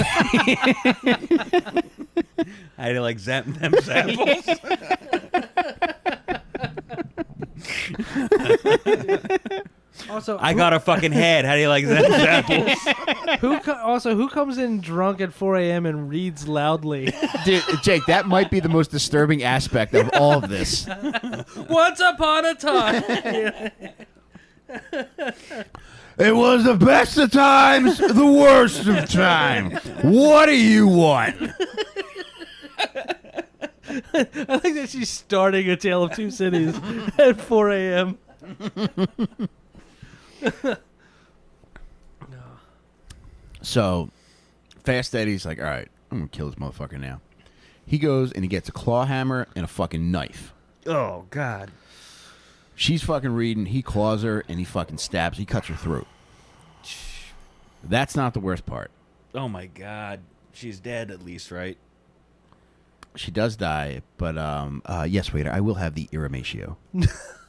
S2: I had to like zap them zapples.
S3: Also,
S2: I got a fucking head. How do you like them zapples?
S3: who comes in drunk at 4 a.m. and reads loudly?
S1: Dude, Jake, that might be the most disturbing aspect of all of this.
S3: Once upon a time.
S1: It was the best of times, the worst of time. What do you want?
S3: I think that she's starting A Tale of Two Cities at 4 a.m.
S1: So, Fast Eddie's like, all right, I'm going to kill this motherfucker now. He goes and he gets a claw hammer and a fucking knife.
S2: Oh, God.
S1: She's fucking reading. He claws her and he fucking stabs. He cuts her throat. That's not the worst part.
S2: Oh, my God. She's dead at least, right?
S1: She does die, but yes, waiter, I will have the iramatio.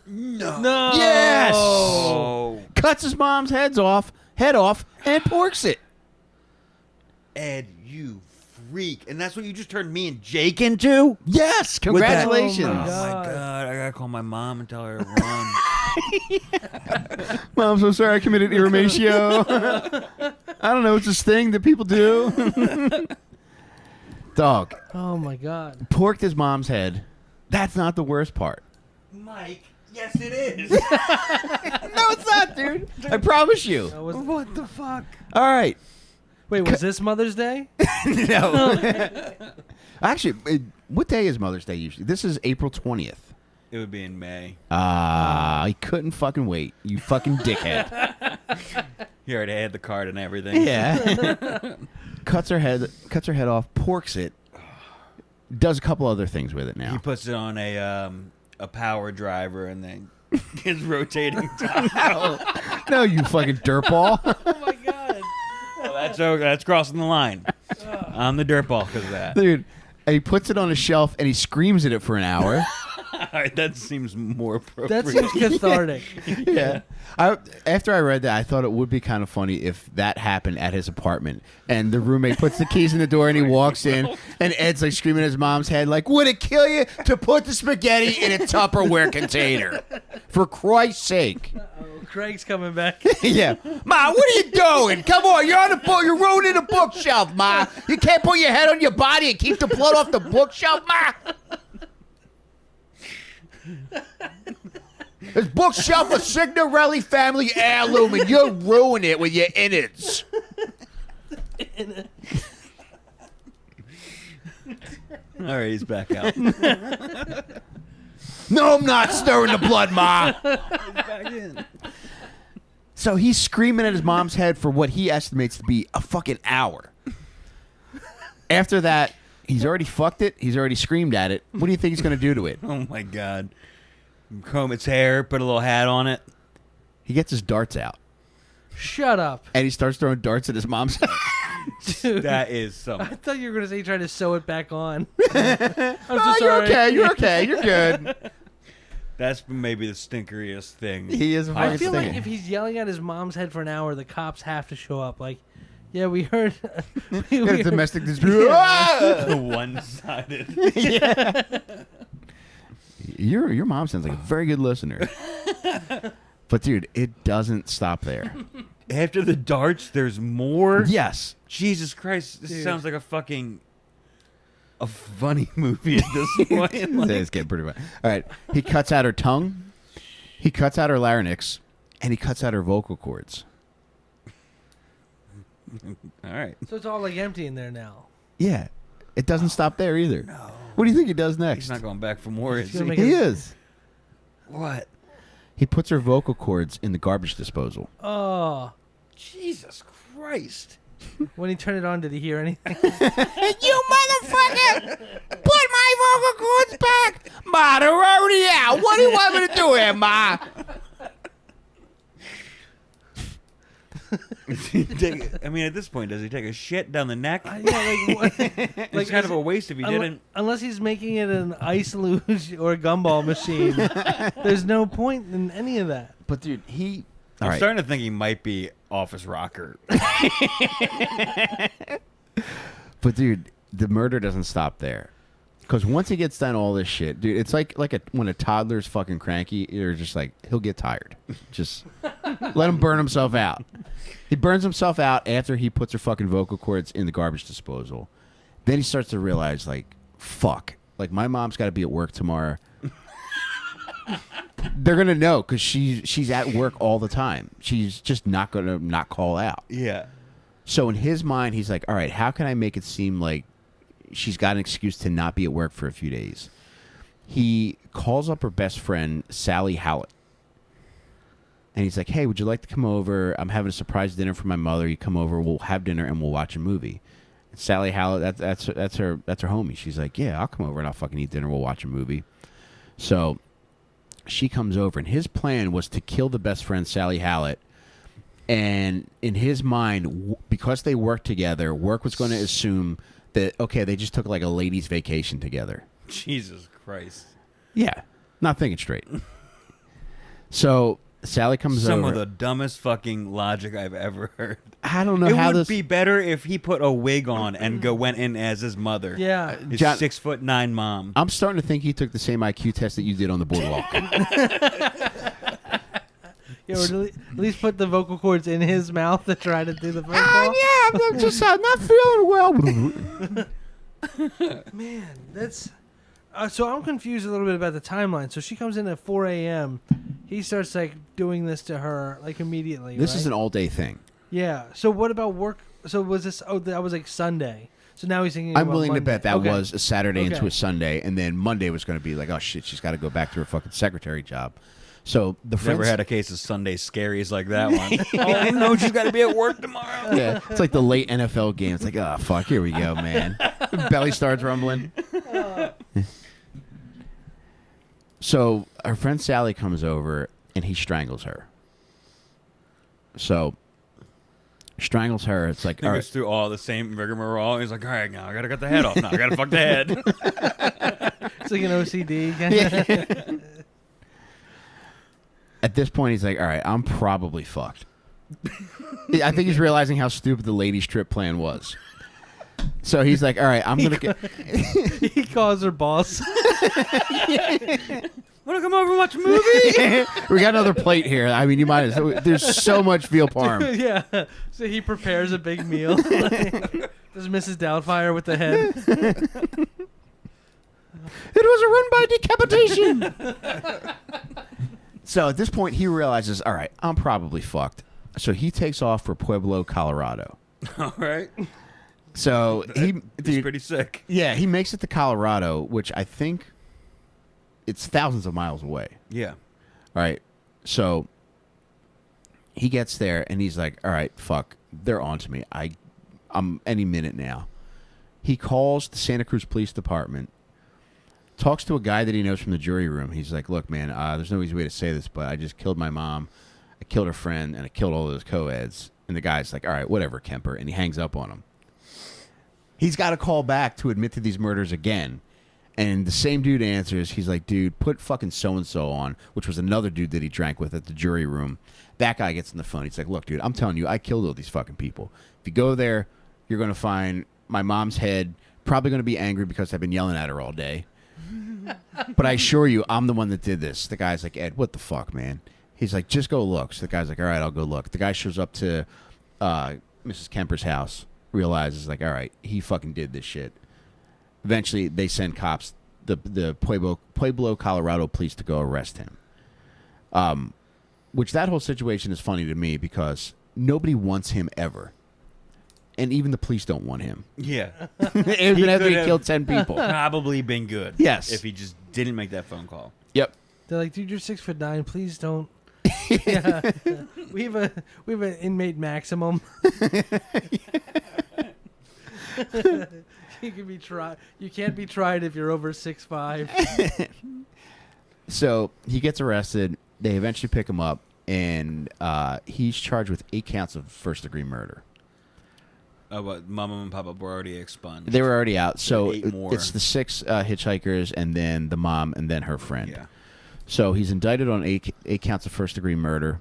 S3: No.
S1: Yes!
S2: Oh.
S1: Cuts his mom's head off, and porks it.
S2: Ed, you freak. And that's what you just turned me and Jake into?
S1: Yes, congratulations.
S3: Oh,
S2: Oh,
S3: my
S2: my
S3: God.
S2: God. I got to call my mom and tell her to run.
S1: Mom, I'm so sorry I committed iramatio. I don't know, it's this thing that people do. Dog.
S3: Oh my God.
S1: Porked his mom's head. That's not the worst part.
S2: Mike, yes, it is.
S1: No, it's not, dude. I promise you.
S2: What the fuck?
S1: All right.
S3: Wait, was this Mother's Day?
S1: No. Actually, what day is Mother's Day usually? This is April 20th.
S2: It would be in May.
S1: I couldn't fucking wait. You fucking dickhead.
S2: He already had the card and everything.
S1: Yeah. Cuts her head off, porks it. Does a couple other things with it now.
S2: He puts it on a power driver and then is rotating top.
S1: No, you fucking dirtball.
S3: Oh my God.
S2: Well, that's crossing the line. I'm the dirtball because of that.
S1: Dude, and he puts it on a shelf and he screams at it for an hour.
S2: All right, that seems more appropriate.
S3: That seems cathartic.
S1: Yeah. After I read that, I thought it would be kind of funny if that happened at his apartment and the roommate puts the keys in the door and he walks in and Ed's like screaming at his mom's head like, would it kill you to put the spaghetti in a Tupperware container? For Christ's sake.
S3: Greg's coming back.
S1: Yeah. Ma, what are you doing? Come on, you're on the book. You're ruining the bookshelf, Ma. You can't put your head on your body and keep the blood off the bookshelf, Ma. This bookshelf a Signorelli family heirloom, and you ruin it with your innards.
S2: All right, he's back out.
S1: No, I'm not stirring the blood, Ma.
S2: He's back in.
S1: So he's screaming at his mom's head for what he estimates to be a fucking hour. After that, he's already fucked it. He's already screamed at it. What do you think he's going to do to it?
S2: Oh my god. Comb its hair, put a little hat on it.
S1: He gets his darts out.
S3: Shut up.
S1: And he starts throwing darts at his mom's head.
S3: Dude.
S2: That is something.
S3: I thought you were going to say he tried to sew it back on. I'm so
S1: Oh, you're
S3: sorry.
S1: okay. You're okay. You're good.
S2: That's maybe the stinkeriest thing.
S1: He is a
S3: I
S1: fucking
S3: feel like
S1: stinger.
S3: if he's yelling at his mom's head for an hour, the cops have to show up. Like, yeah, we heard. we
S1: Got a
S3: heard-
S1: domestic dispute.
S2: One-sided.
S1: Yeah. Your mom sounds like a very good listener. But dude, it doesn't stop there.
S2: After the darts, there's more?
S1: Yes.
S2: Jesus Christ. This
S3: Dude.
S2: sounds like a funny movie at this point.
S1: It's getting pretty bad. All right. He cuts out her tongue. He cuts out her larynx. And he cuts out her vocal cords.
S2: All right.
S3: So it's all like empty in there now.
S1: Yeah. It doesn't stop there either. No. What do you think he does next?
S2: He's not going back for more, is
S3: He's gonna
S2: he?
S3: make
S1: He is.
S2: What?
S1: He puts her vocal cords in the garbage disposal.
S3: Oh,
S2: Jesus Christ.
S3: when he turned it on, did he hear anything?
S1: You motherfucker! Put my vocal cords back! Ma, they're already out. What do you want me to do here, Ma?
S2: I mean, at this point, does he take a shit down the neck?
S3: Yeah, like, what?
S2: It's kind of a waste if he didn't.
S3: Unless he's making it an ice luge or a gumball machine. There's no point in any of that.
S1: But dude, he...
S2: I'm
S1: All right.
S2: starting to think he might be office rocker.
S1: But dude, the murder doesn't stop there. Because once he gets done all this shit, dude, it's like when a toddler's fucking cranky, you're just like, he'll get tired. Just let him burn himself out. He burns himself out after he puts her fucking vocal cords in the garbage disposal. Then he starts to realize, like, fuck. Like, my mom's got to be at work tomorrow. They're going to know because she's at work all the time. She's just not going to not call out.
S2: Yeah.
S1: So in his mind, he's like, all right, how can I make it seem like she's got an excuse to not be at work for a few days? He calls up her best friend, Sally Howlett. And he's like, hey, would you like to come over? I'm having a surprise dinner for my mother. You come over, we'll have dinner, and we'll watch a movie. And Sally Howlett, that's her homie. She's like, yeah, I'll come over and I'll fucking eat dinner. We'll watch a movie. So she comes over, and his plan was to kill the best friend, Sally Howlett. And in his mind, because they worked together, work was going to assume that, okay, they just took like a ladies' vacation together.
S2: Jesus Christ.
S1: Yeah. Not thinking straight. So Sally comes
S2: Some
S1: over.
S2: of the dumbest fucking logic I've ever heard.
S1: I don't know
S2: It
S1: how
S2: would
S1: this...
S2: be better if he put a wig on and went in as his mother.
S3: Yeah.
S2: His
S1: John-
S2: 6'9" mom.
S1: I'm starting to think he took the same IQ test that you did on the boardwalk.
S3: Yeah, or at least put the vocal cords in his mouth to try to do the phone call.
S1: I'm just not feeling well.
S3: Man, that's... so I'm confused a little bit about the timeline. So she comes in at 4 a.m. He starts, like, doing this to her, like, immediately,
S1: This
S3: right?
S1: is an all-day thing.
S3: Yeah. So what about work? So was this... Oh, that was, like, Sunday. So now he's thinking
S1: I'm
S3: about
S1: willing
S3: Monday.
S1: to bet that
S3: Okay.
S1: was a Saturday into
S3: Okay.
S1: a Sunday, and then Monday was going to be like, oh, shit, she's got to go back to her fucking secretary job. So the
S2: Never
S1: friends...
S2: had a case of Sunday scaries like that one. Oh, no, she's got to be at work tomorrow.
S1: Yeah, it's like the late NFL game. It's like, oh, fuck, here we go, man. Belly starts rumbling. So our friend Sally comes over, and he strangles her. So strangles her. It's like,
S2: He
S1: all
S2: goes
S1: right.
S2: through all the same rigmarole. He's like, all right, now I got to cut the head off. Now I got to fuck the head.
S3: It's like an OCD.
S1: At this point, he's like, all right, I'm probably fucked. I think he's realizing how stupid the ladies' trip plan was. So he's like, all right, I'm going to get...
S3: He calls her boss.
S2: Want to come over and watch a movie?
S1: We got another plate here. I mean, you might as well. There's so much veal parm.
S3: Yeah. So he prepares a big meal. Does Mrs. Doubtfire with the head.
S1: It was a run by decapitation. So at this point, he realizes, all right, I'm probably fucked. So he takes off for Pueblo, Colorado.
S2: All right.
S1: So
S2: He's
S1: dude,
S2: pretty sick.
S1: yeah, he makes it to Colorado, which I think it's thousands of miles away.
S2: Yeah.
S1: All right. So he gets there and he's like, all right, fuck, they're on to me. I'm any minute now. He calls the Santa Cruz Police Department, talks to a guy that he knows from the jury room. He's like, look, man, there's no easy way to say this, but I just killed my mom, I killed her friend, and I killed all those co-eds. And the guy's like, all right, whatever, Kemper. And he hangs up on him. He's got to call back to admit to these murders again. And the same dude answers. He's like, dude, put fucking so-and-so on, which was another dude that he drank with at the jury room. That guy gets on the phone. He's like, look, dude, I'm telling you, I killed all these fucking people. If you go there, you're going to find my mom's head, probably going to be angry because I've been yelling at her all day. But I assure you, I'm the one that did this. The guy's like, Ed, what the fuck, man? He's like, just go look. So the guy's like, all right, I'll go look. The guy shows up to Mrs. Kemper's house, realizes, like, all right, he fucking did this shit. Eventually, they send cops, the Pueblo, Colorado police to go arrest him. Which that whole situation is funny to me because nobody wants him ever. And even the police don't want him.
S2: Yeah.
S1: Even after he killed 10 people.
S2: Probably been good.
S1: Yes.
S2: If he just didn't make that phone call.
S1: Yep.
S3: They're like, dude, you're 6'9". Please don't. Yeah. We have an inmate maximum. You can be tried. You can't be tried if you're over 6'5".
S1: So he gets arrested. They eventually pick him up, and he's charged with 8 counts of first-degree murder.
S2: Oh, but Mama and Papa were already expunged.
S1: They were already out. So
S2: 8 more.
S1: it's the 6 hitchhikers, and then the mom, and then her friend.
S2: Yeah.
S1: So he's indicted on 8 counts of first-degree murder.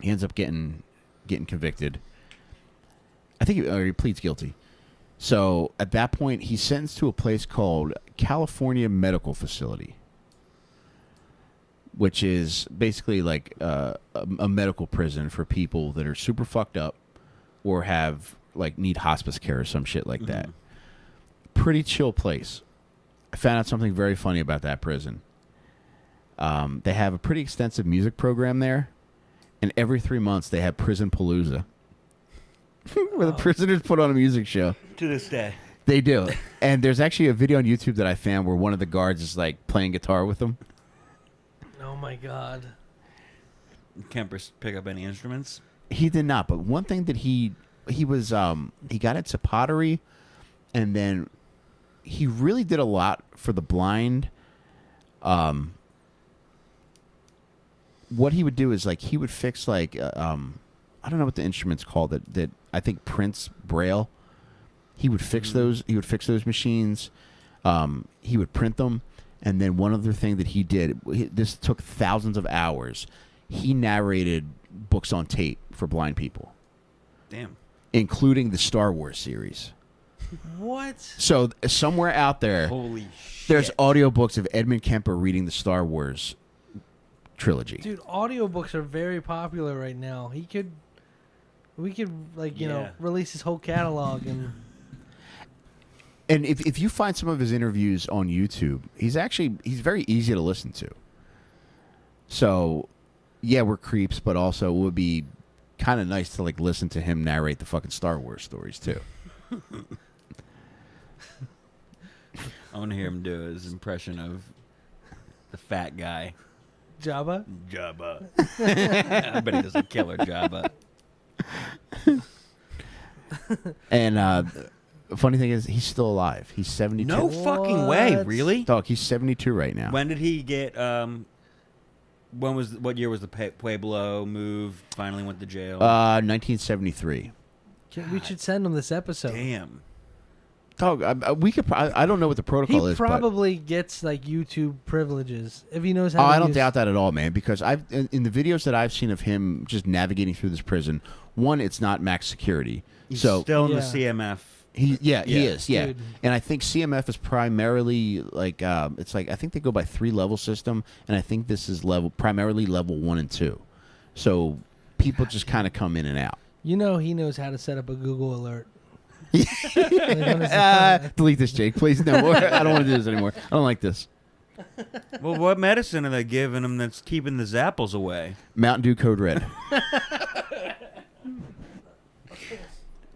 S1: He ends up getting convicted. I think he pleads guilty. So at that point, he's sentenced to a place called California Medical Facility, which is basically like a medical prison for people that are super fucked up or have like need hospice care or some shit like that. Pretty chill place. I found out something very funny about that prison. They have a pretty extensive music program there, and every 3 months they have Prison Palooza, where the prisoners put on a music show.
S2: To this day.
S1: They do. And there's actually a video on YouTube that I found where one of the guards is like playing guitar with them.
S3: Oh my god.
S2: Kemper pick up any instruments?
S1: He did not, but one thing that he got into pottery, and then he really did a lot for the blind. What he would do is like he would fix like I don't know what the instrument's called that I think prints Braille. He would fix those. He would fix those machines. He would print them, and then one other thing that he did. This took thousands of hours. He narrated books on tape for blind people.
S2: Damn.
S1: Including the Star Wars series.
S3: What?
S1: So somewhere out there,
S2: Holy shit.
S1: there's audiobooks of Edmund Kemper reading the Star Wars trilogy.
S3: Dude, audiobooks are very popular right now. We could like, you know, release his whole catalog
S1: And if you find some of his interviews on YouTube, he's very easy to listen to. So, yeah, we're creeps, but also it would be kind of nice to like listen to him narrate the fucking Star Wars stories too.
S2: I want to hear him do his impression of the fat guy.
S3: Jabba?
S2: Jabba. I bet he does a killer Jabba.
S1: And the funny thing is, he's still alive. He's 72.
S2: No fucking way.
S3: What?
S2: Really?
S1: Dog, he's 72 right now.
S2: When did he get, what year was the Pueblo move? Finally went to jail?
S1: 1973.
S3: We should send him this episode.
S2: Damn.
S1: Dog, we could. I don't know what the protocol
S3: He
S1: is. but
S3: probably gets like YouTube privileges if he knows how.
S1: I don't doubt that at all, man. Because in the videos that I've seen of him just navigating through this prison, one, it's not max security.
S2: He's
S1: So
S2: still in the
S3: Yeah.
S2: CMF
S1: He is. Yeah,
S3: Dude.
S1: and I think CMF is primarily like it's like I think they go by 3-level system, and I think this is primarily level 1 and 2. So people just kind of come in and out.
S3: You know he knows how to set up a Google alert.
S1: Delete this, Jake, please. No more. I don't want to do this anymore. I don't like this.
S2: Well, what medicine are they giving him that's keeping the zapples away?
S1: Mountain Dew Code Red.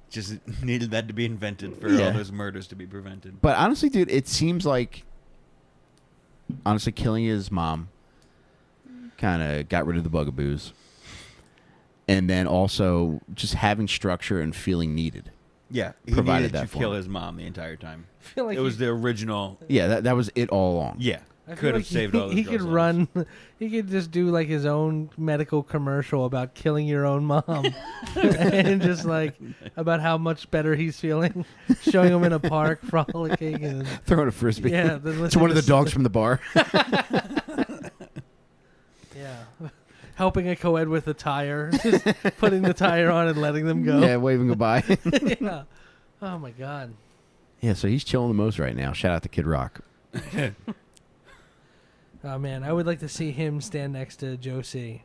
S2: Just needed that to be invented for all those murders to be prevented.
S1: But honestly, dude, it seems like killing his mom kind of got rid of the bugaboos, and then also just having structure and feeling needed.
S2: Yeah, he
S1: Provided
S2: needed
S1: that
S2: to
S1: for
S2: kill
S1: him.
S2: his mom the entire time.
S3: I feel like
S2: It was the original.
S1: Yeah, that was it all along.
S2: Yeah,
S3: I feel
S2: could have
S3: like
S2: saved all.
S3: He
S2: those
S3: could
S2: girls'
S3: run. He could just do like his own medical commercial about killing your own mom, and just like about how much better he's feeling, showing him in a park frolicking and
S1: Throwing a frisbee.
S3: yeah.
S1: to one of the dogs from the bar.
S3: Yeah, helping a co-ed with a tire, just putting the tire on and letting them go.
S1: Yeah, waving goodbye.
S3: Yeah. Oh my god.
S1: Yeah, so he's chilling the most right now. Shout out to Kid Rock.
S3: Oh man, I would like to see him stand next to Joe C.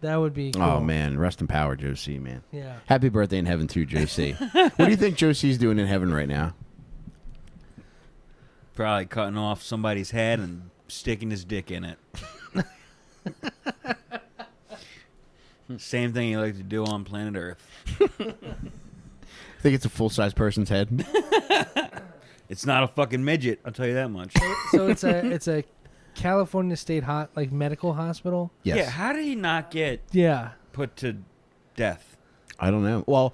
S3: That would be cool.
S1: Oh man, rest in power, Joe C. Man.
S3: Yeah.
S1: Happy birthday in heaven too, Joe C. What do you think Joe C's doing in heaven right now?
S2: Probably cutting off somebody's head and sticking his dick in it. Same thing he liked to do on planet Earth.
S1: I think it's a full-size person's head.
S2: It's not a fucking midget, I'll tell you that much.
S3: So it's a California State medical hospital.
S1: Yes.
S2: Yeah, how did he not get
S3: Yeah.
S2: put to death?
S1: I don't know. Well,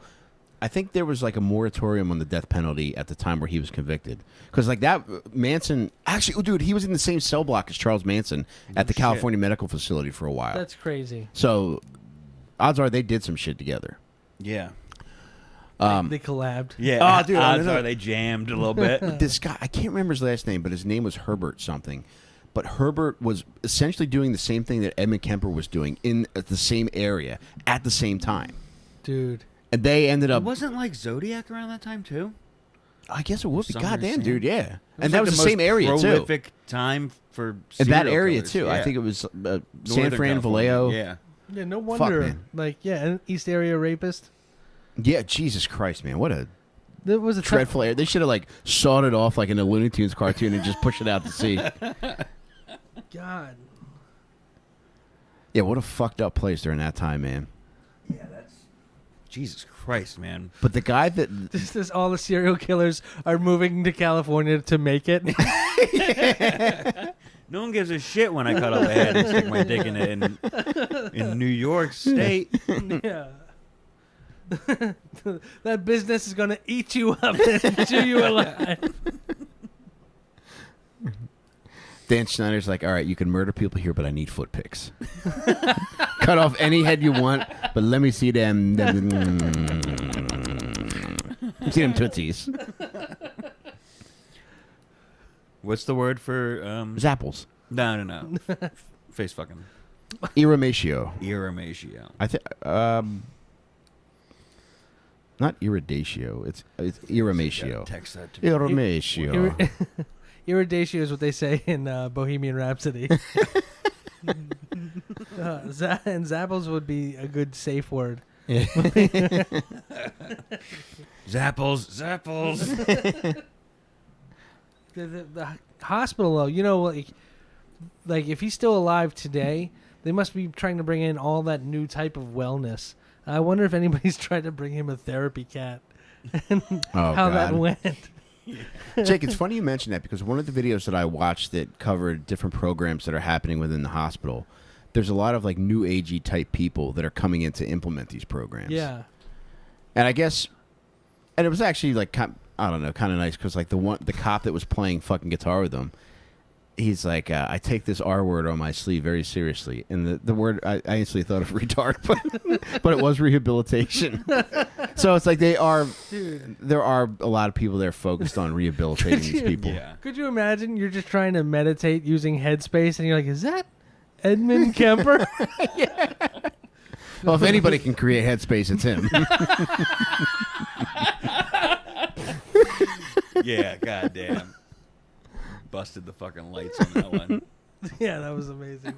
S1: I think there was like a moratorium on the death penalty at the time where he was convicted. Because like that, Manson... Actually, oh, dude, he was in the same cell block as Charles Manson at the
S2: shit.
S1: California Medical Facility for a while.
S3: That's crazy.
S1: So, odds are they did some shit together.
S2: Yeah.
S3: They collabed.
S2: Yeah,
S1: Oh, dude, I
S2: odds
S1: know.
S2: are they jammed a little bit.
S1: This guy, I can't remember his last name, but his name was Herbert something. But Herbert was essentially doing the same thing that Edmund Kemper was doing in the same area at the same time.
S3: Dude.
S1: And they ended
S2: It
S1: up...
S2: wasn't like Zodiac around that time too?
S1: I guess it would be.
S2: Some are
S1: Goddamn,
S2: saying.
S1: dude, yeah.
S2: It
S1: And that
S2: like
S1: was the
S2: most
S1: same area, too.
S2: prolific time for
S1: In
S2: serial
S1: that area,
S2: killers.
S1: too.
S2: Yeah.
S1: I think it was San
S2: Northern
S1: Fran,
S2: California,
S1: Vallejo.
S2: Yeah.
S3: Yeah, no wonder.
S1: man.
S3: Like, yeah, an East Area rapist.
S1: Yeah, Jesus Christ, man. What a
S3: There was a
S1: dreadful area. They should have, like, sawed it off like in a Looney Tunes cartoon and just pushed it out to sea.
S3: God.
S1: Yeah, what a fucked up place during that time, man.
S2: Yeah, that's Jesus Christ, man.
S1: But the guy that...
S3: Just as all the serial killers are moving to California to make it.
S2: No one gives a shit when I cut off a head and stick my dick in it in New York State.
S3: Yeah. That business is going to eat you up and chew you alive.
S1: Dan Schneider's like, all right, you can murder people here, but I need foot pics. Cut off any head you want, but let me see them. See them tootsies.
S2: What's the word for
S1: Zapples.
S2: No. Face fucking.
S1: Iramatio.
S2: Iramatio.
S1: I think not iridatio. It's iramatio.
S2: Text that to me.
S1: Iramatio.
S3: Iridatio is what they say in Bohemian Rhapsody. And Zapples would be a good safe word.
S2: Zapples.
S3: The hospital, though, you know, like if he's still alive today, they must be trying to bring in all that new type of wellness. I wonder if anybody's tried to bring him a therapy cat and how that went.
S1: Jake, it's funny you mention that because one of the videos that I watched that covered different programs that are happening within the hospital, there's a lot of like new agey type people that are coming in to implement these programs.
S3: Yeah.
S1: And I guess, and it was actually like, I don't know, kind of nice because like the cop that was playing fucking guitar with them, he's like, I take this R word on my sleeve very seriously. And the word, I instantly thought of retard, but it was rehabilitation. So it's like there are a lot of people there focused on rehabilitating these people.
S2: Yeah.
S3: Could you imagine you're just trying to meditate using Headspace and you're like, is that Edmund Kemper?
S1: Yeah. Well, if anybody can create headspace, it's him.
S2: Yeah, goddamn. Busted the fucking lights on that one.
S3: Yeah, that was amazing.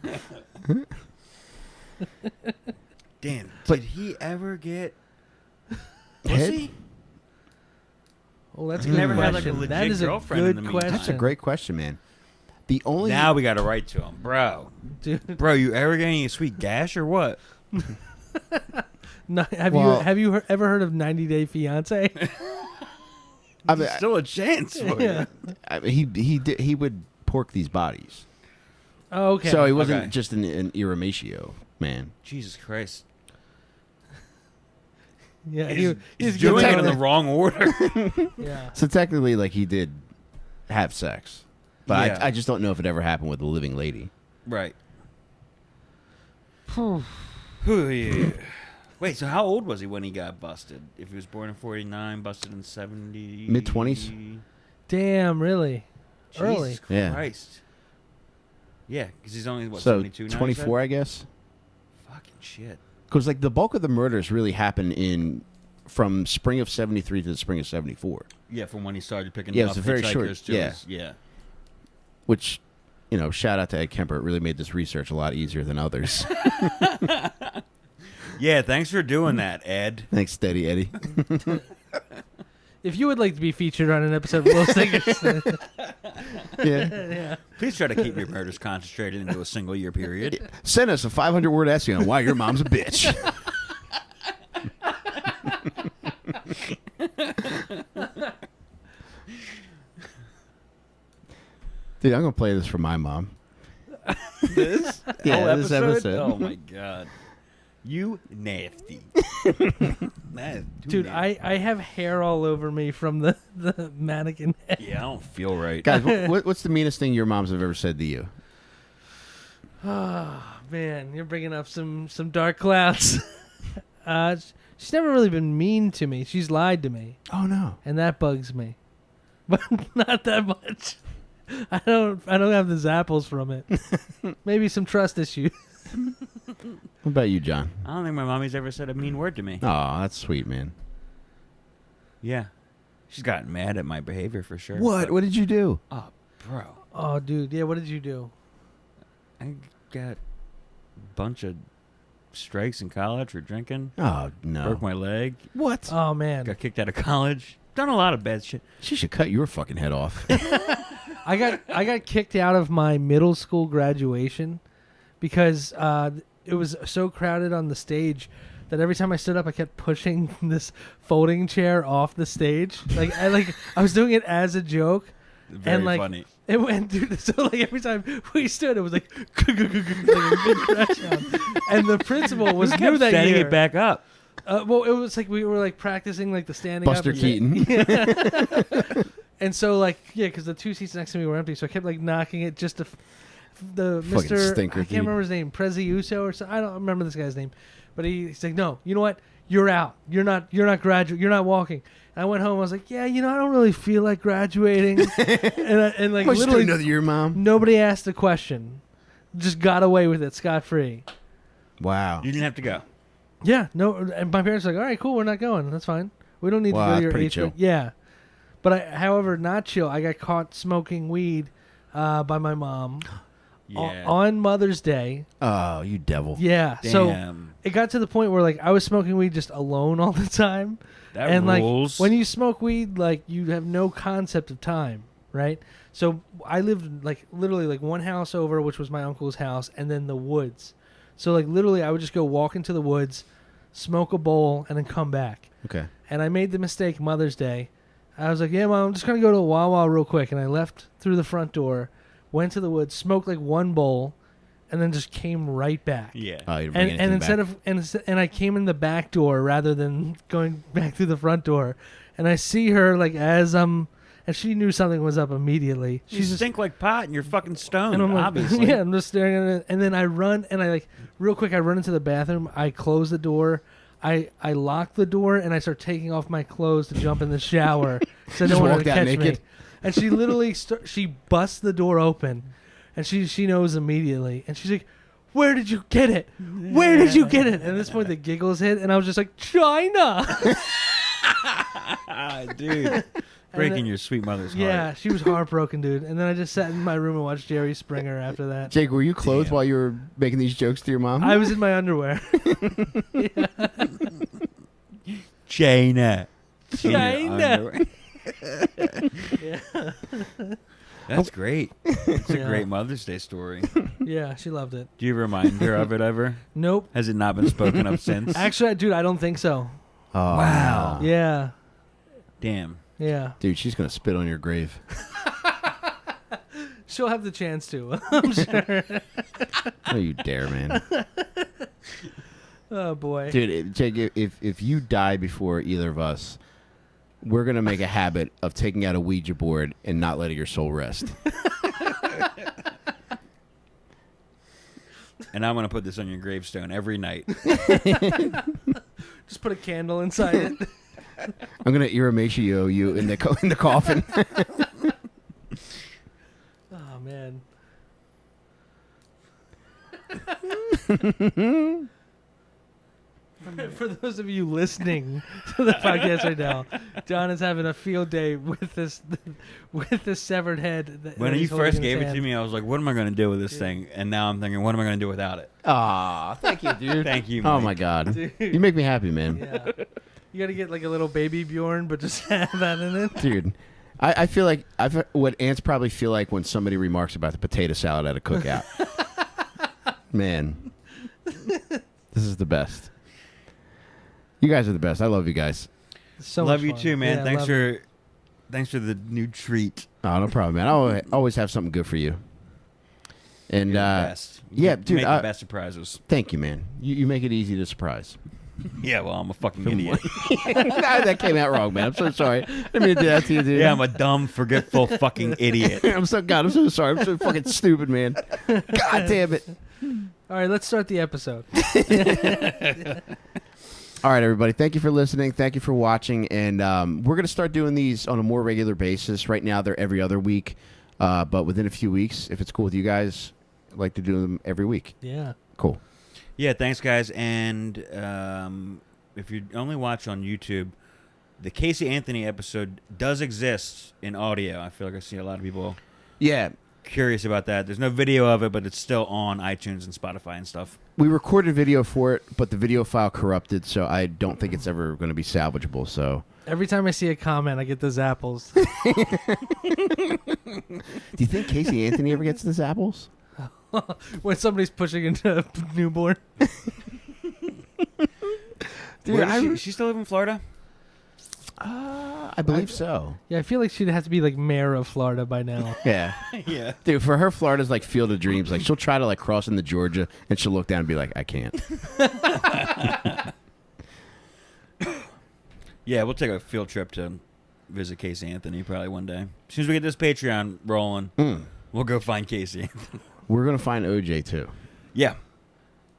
S2: Damn,
S1: But-
S2: did he ever get
S1: Head?
S2: pussy?
S3: Oh, that's a
S2: He
S3: good
S2: never had,
S3: question.
S2: like, a legit
S3: that is a
S2: girlfriend in
S3: good
S2: the meantime.
S3: question.
S1: That's a great question, man. The only
S2: Now we got to write to him, bro.
S3: Dude,
S2: Bro, you ever getting a sweet gash or what?
S3: no,
S1: Well-
S3: have you ever heard of 90 Day Fiance?
S1: I mean,
S2: Still a chance for
S3: Yeah.
S1: he would pork these bodies.
S3: Oh, okay.
S1: So he wasn't
S2: Okay.
S1: just an Iramatio man.
S2: Jesus Christ.
S3: yeah,
S2: He's
S3: good
S2: doing it
S3: at
S2: in the wrong order.
S3: Yeah.
S1: So technically, like, he did have sex, but
S2: Yeah.
S1: I just don't know if it ever happened with a living lady.
S2: Right. Wait, so how old was he when he got busted? If he was born in 49, busted in 70...
S1: Mid-20s?
S3: Damn, really?
S2: Jesus
S3: Early.
S1: Yeah.
S2: Christ. Yeah, because he's only, what,
S1: So
S2: 72 now? you said?
S1: 24, I guess.
S2: Fucking shit.
S1: Because like the bulk of the murders really happened from spring of 73 to the spring of 74,
S2: Yeah, from when he started picking
S1: Yeah,
S2: up
S1: it's a very short-
S2: hitchhikers to
S1: yeah.
S2: yeah.
S1: which, shout out to Ed Kemper. It really made this research a lot easier than others.
S2: Yeah, thanks for doing that, Ed.
S1: Thanks, Steady Eddie.
S3: If you would like to be featured on an episode of Will Singers,
S1: Yeah.
S3: yeah.
S2: Please try to keep your murders concentrated into a single year period.
S1: Send us a 500-word essay on why your mom's a bitch. Dude, I'm gonna play this for my mom.
S2: This?
S1: Yeah,
S2: whole
S1: this episode.
S2: Oh my god. You nasty. Man,
S3: Dude, I have hair all over me from the mannequin head.
S2: Yeah, I don't feel right.
S1: Guys, what's the meanest thing your moms have ever said to you?
S3: Oh, man, you're bringing up some dark clouds. She's never really been mean to me. She's lied to me,
S1: Oh no.
S3: and that bugs me, but not that much. I don't have the zapples from it. Maybe some trust issues.
S1: What about you, John?
S2: I don't think my mommy's ever said a mean word to me.
S1: Oh, that's sweet, man.
S2: Yeah. She's gotten mad at my behavior for sure.
S1: What?
S2: but-
S1: What did you do?
S2: Oh, bro.
S3: Oh, dude, yeah. What did you do?
S2: I got a bunch of strikes in college for drinking.
S1: Oh no.
S2: Broke my leg.
S1: What?
S3: Oh man,
S2: Got kicked out of college. Done a lot of bad shit.
S1: She should cut your fucking head off.
S3: I got kicked out of my middle school graduation because it was so crowded on the stage that every time I stood up, I kept pushing this folding chair off the stage. I was doing it as a joke.
S2: Very
S3: And, like,
S2: funny.
S3: It went, dude. So like every time we stood, it was like, like a big crash sound. And the principal was
S2: Who
S3: new
S2: kept
S3: that
S2: standing
S3: year.
S2: it back up?
S3: Well, it was like we were like practicing like the standing
S1: Buster
S3: up.
S1: Keaton.
S3: And so like because the two seats next to me were empty, so I kept like knocking it just to the
S1: Fucking
S3: Mr.
S1: stinker,
S3: I can't
S1: dude.
S3: remember his name, Preziuso or something. I don't remember this guy's name, but he's like, no, you know what? You're out. You're not graduate. You're not walking. And I went home. I was like, yeah, I don't really feel like graduating. and like
S1: What's
S3: literally
S1: another year, mom?
S3: nobody asked a question. Just got away with it scot free.
S1: Wow.
S2: You didn't have to go.
S3: Yeah, no, and my parents were like, all right, cool, we're not going. That's fine. We don't need
S1: Wow,
S3: to go
S1: that's
S3: to your
S1: pretty
S3: eighth
S1: chill.
S3: grade. Yeah, but however, not chill. I got caught smoking weed by my mom
S2: Yeah.
S3: on Mother's Day.
S1: Oh, you devil.
S3: Yeah, so
S2: Damn.
S3: it got to the point where like I was smoking weed just alone all the time.
S2: That
S3: and
S2: rules.
S3: like when you smoke weed, like you have no concept of time, right? So I lived like literally like one house over, which was my uncle's house, and then the woods. So like literally, I would just go walk into the woods, smoke a bowl, and then come back.
S1: Okay.
S3: And I made the mistake Mother's Day. I was like, yeah, Mom, I'm just going to go to a Wawa real quick. And I left through the front door, went to the woods, smoked like one bowl, and then just came right back.
S2: Yeah.
S1: Oh, you didn't bring
S3: And
S1: anything
S3: instead
S1: back.
S3: and I came in the back door rather than going back through the front door. And I see her like as and she knew something was up immediately.
S2: You
S3: She's just
S2: stink like pot and you're fucking stoned,
S3: and I'm like,
S2: obviously.
S3: yeah, I'm just staring at it. And then I run and I like real quick. I run into the bathroom. I close the door. I lock the door and I start taking off my clothes to jump in the shower. So I
S1: Just
S3: don't want her
S1: walked
S3: to
S1: out
S3: catch me.
S1: naked?
S3: And she literally she busts the door open, and she knows immediately. And she's like, "Where did you get it? Where did you get it?" And at this point, the giggles hit, and I was just like, "China."
S2: Dude. Breaking your sweet mother's heart.
S3: Yeah, she was heartbroken, dude. And then I just sat in my room and watched Jerry Springer after that.
S1: Jake, were you clothed
S2: Damn.
S1: while you were making these jokes to your mom?
S3: I was in my underwear.
S2: China.
S3: China. Yeah.
S2: That's great. It's a
S3: Yeah.
S2: great Mother's Day story.
S3: Yeah, she loved it.
S2: Do you remind her of it ever?
S3: Nope.
S2: Has it not been spoken of since?
S3: Actually, dude, I don't think so.
S1: Oh,
S2: Wow.
S3: Yeah.
S2: Damn.
S3: Yeah.
S1: dude, she's gonna spit on your grave.
S3: She'll have the chance to, I'm sure.
S1: Oh, you dare, man.
S3: Oh, boy.
S1: Dude, Jake, if you die before either of us, we're gonna make a habit of taking out a Ouija board and not letting your soul rest.
S2: And I'm gonna put this on your gravestone every night.
S3: Just put a candle inside it.
S1: I'm gonna irrematio you in the coffin.
S3: Oh, man. For those of you listening to the podcast right now, John is having a field day with this severed head.
S2: When you
S3: he's holding
S2: first
S3: in his
S2: gave it
S3: hand.
S2: to me, I was like, what am I gonna do with this thing? And now I'm thinking, what am I gonna do without it?
S1: Aw, thank you, dude.
S2: Thank you,
S1: Oh
S2: Mike.
S1: my God,
S3: Dude.
S1: you make me happy, man.
S3: Yeah. You got to get like a little baby Bjorn, but just have that in it.
S1: Dude. I feel like what ants probably feel like when somebody remarks about the potato salad at a cookout. Man, this is the best. You guys are the best. I love you guys.
S3: So
S2: Love
S3: much
S2: you
S3: fun.
S2: too, man.
S3: Yeah,
S2: Thanks
S3: love it.
S2: for the new treat.
S1: Oh, no problem, man. I always have something good for you. And
S2: You're the best. You
S1: yeah,
S2: make
S1: dude.
S2: the best surprises.
S1: Thank you, man. You make it easy to surprise.
S2: Yeah, well, I'm a fucking idiot.
S1: That came out wrong, man. I'm so sorry. I didn't mean to do that to you, dude.
S2: Yeah, I'm a dumb, forgetful fucking idiot.
S1: I'm so sorry. I'm so fucking stupid, man. God damn it.
S3: All right, let's start the episode.
S1: All right, everybody. Thank you for listening. Thank you for watching. And we're going to start doing these on a more regular basis. Right now, they're every other week. But within a few weeks, if it's cool with you guys, I'd like to do them every week.
S3: Yeah.
S1: Cool.
S2: Yeah, thanks, guys. And if you only watch on YouTube, the Casey Anthony episode does exist in audio. I feel like I see a lot of people
S1: Yeah.
S2: curious about that. There's no video of it, but it's still on iTunes and Spotify and stuff.
S1: We recorded video for it, but the video file corrupted, so I don't think it's ever going to be salvageable. So,
S3: Every time I see a comment, I get the zapples.
S1: do you think Casey Anthony ever gets the zapples?
S3: When somebody's pushing into a newborn.
S1: Dude,
S2: Where does she still live in Florida?
S1: I believe so.
S3: Yeah, I feel like she'd have to be like mayor of Florida by now.
S1: Yeah.
S2: Yeah.
S1: Dude, for her, Florida's like Field of Dreams. Like, she'll try to like cross into Georgia, and she'll look down and be like, I can't.
S2: Yeah, we'll take a field trip to visit Casey Anthony probably one day. As soon as we get this Patreon rolling, we'll go find Casey.
S1: We're going to find OJ, too.
S2: Yeah.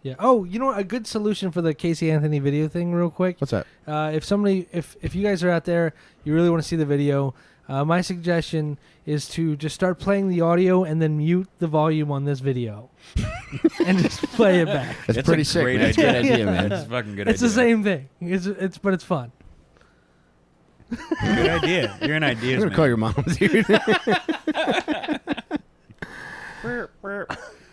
S3: Yeah. Oh, you know what? A good solution for the Casey Anthony video thing, real quick.
S1: What's that?
S3: If you guys are out there, you really want to see the video. My suggestion is to just start playing the audio and then mute the volume on this video, and just play it back.
S1: That's
S2: It's
S1: pretty
S2: a
S1: sick,
S2: great
S1: man. That's a good
S2: idea.
S1: idea, man.
S2: That's a fucking good
S3: It's
S2: idea.
S3: the same thing. But it's fun.
S2: Good idea. You're an
S1: I'm
S2: ideas
S1: going to
S2: man.
S1: call your mom, dude.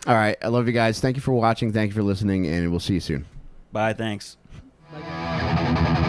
S1: All right. I love you guys. Thank you for watching. Thank you for listening, and we'll see you soon.
S2: Bye, thanks.
S3: Bye, guys.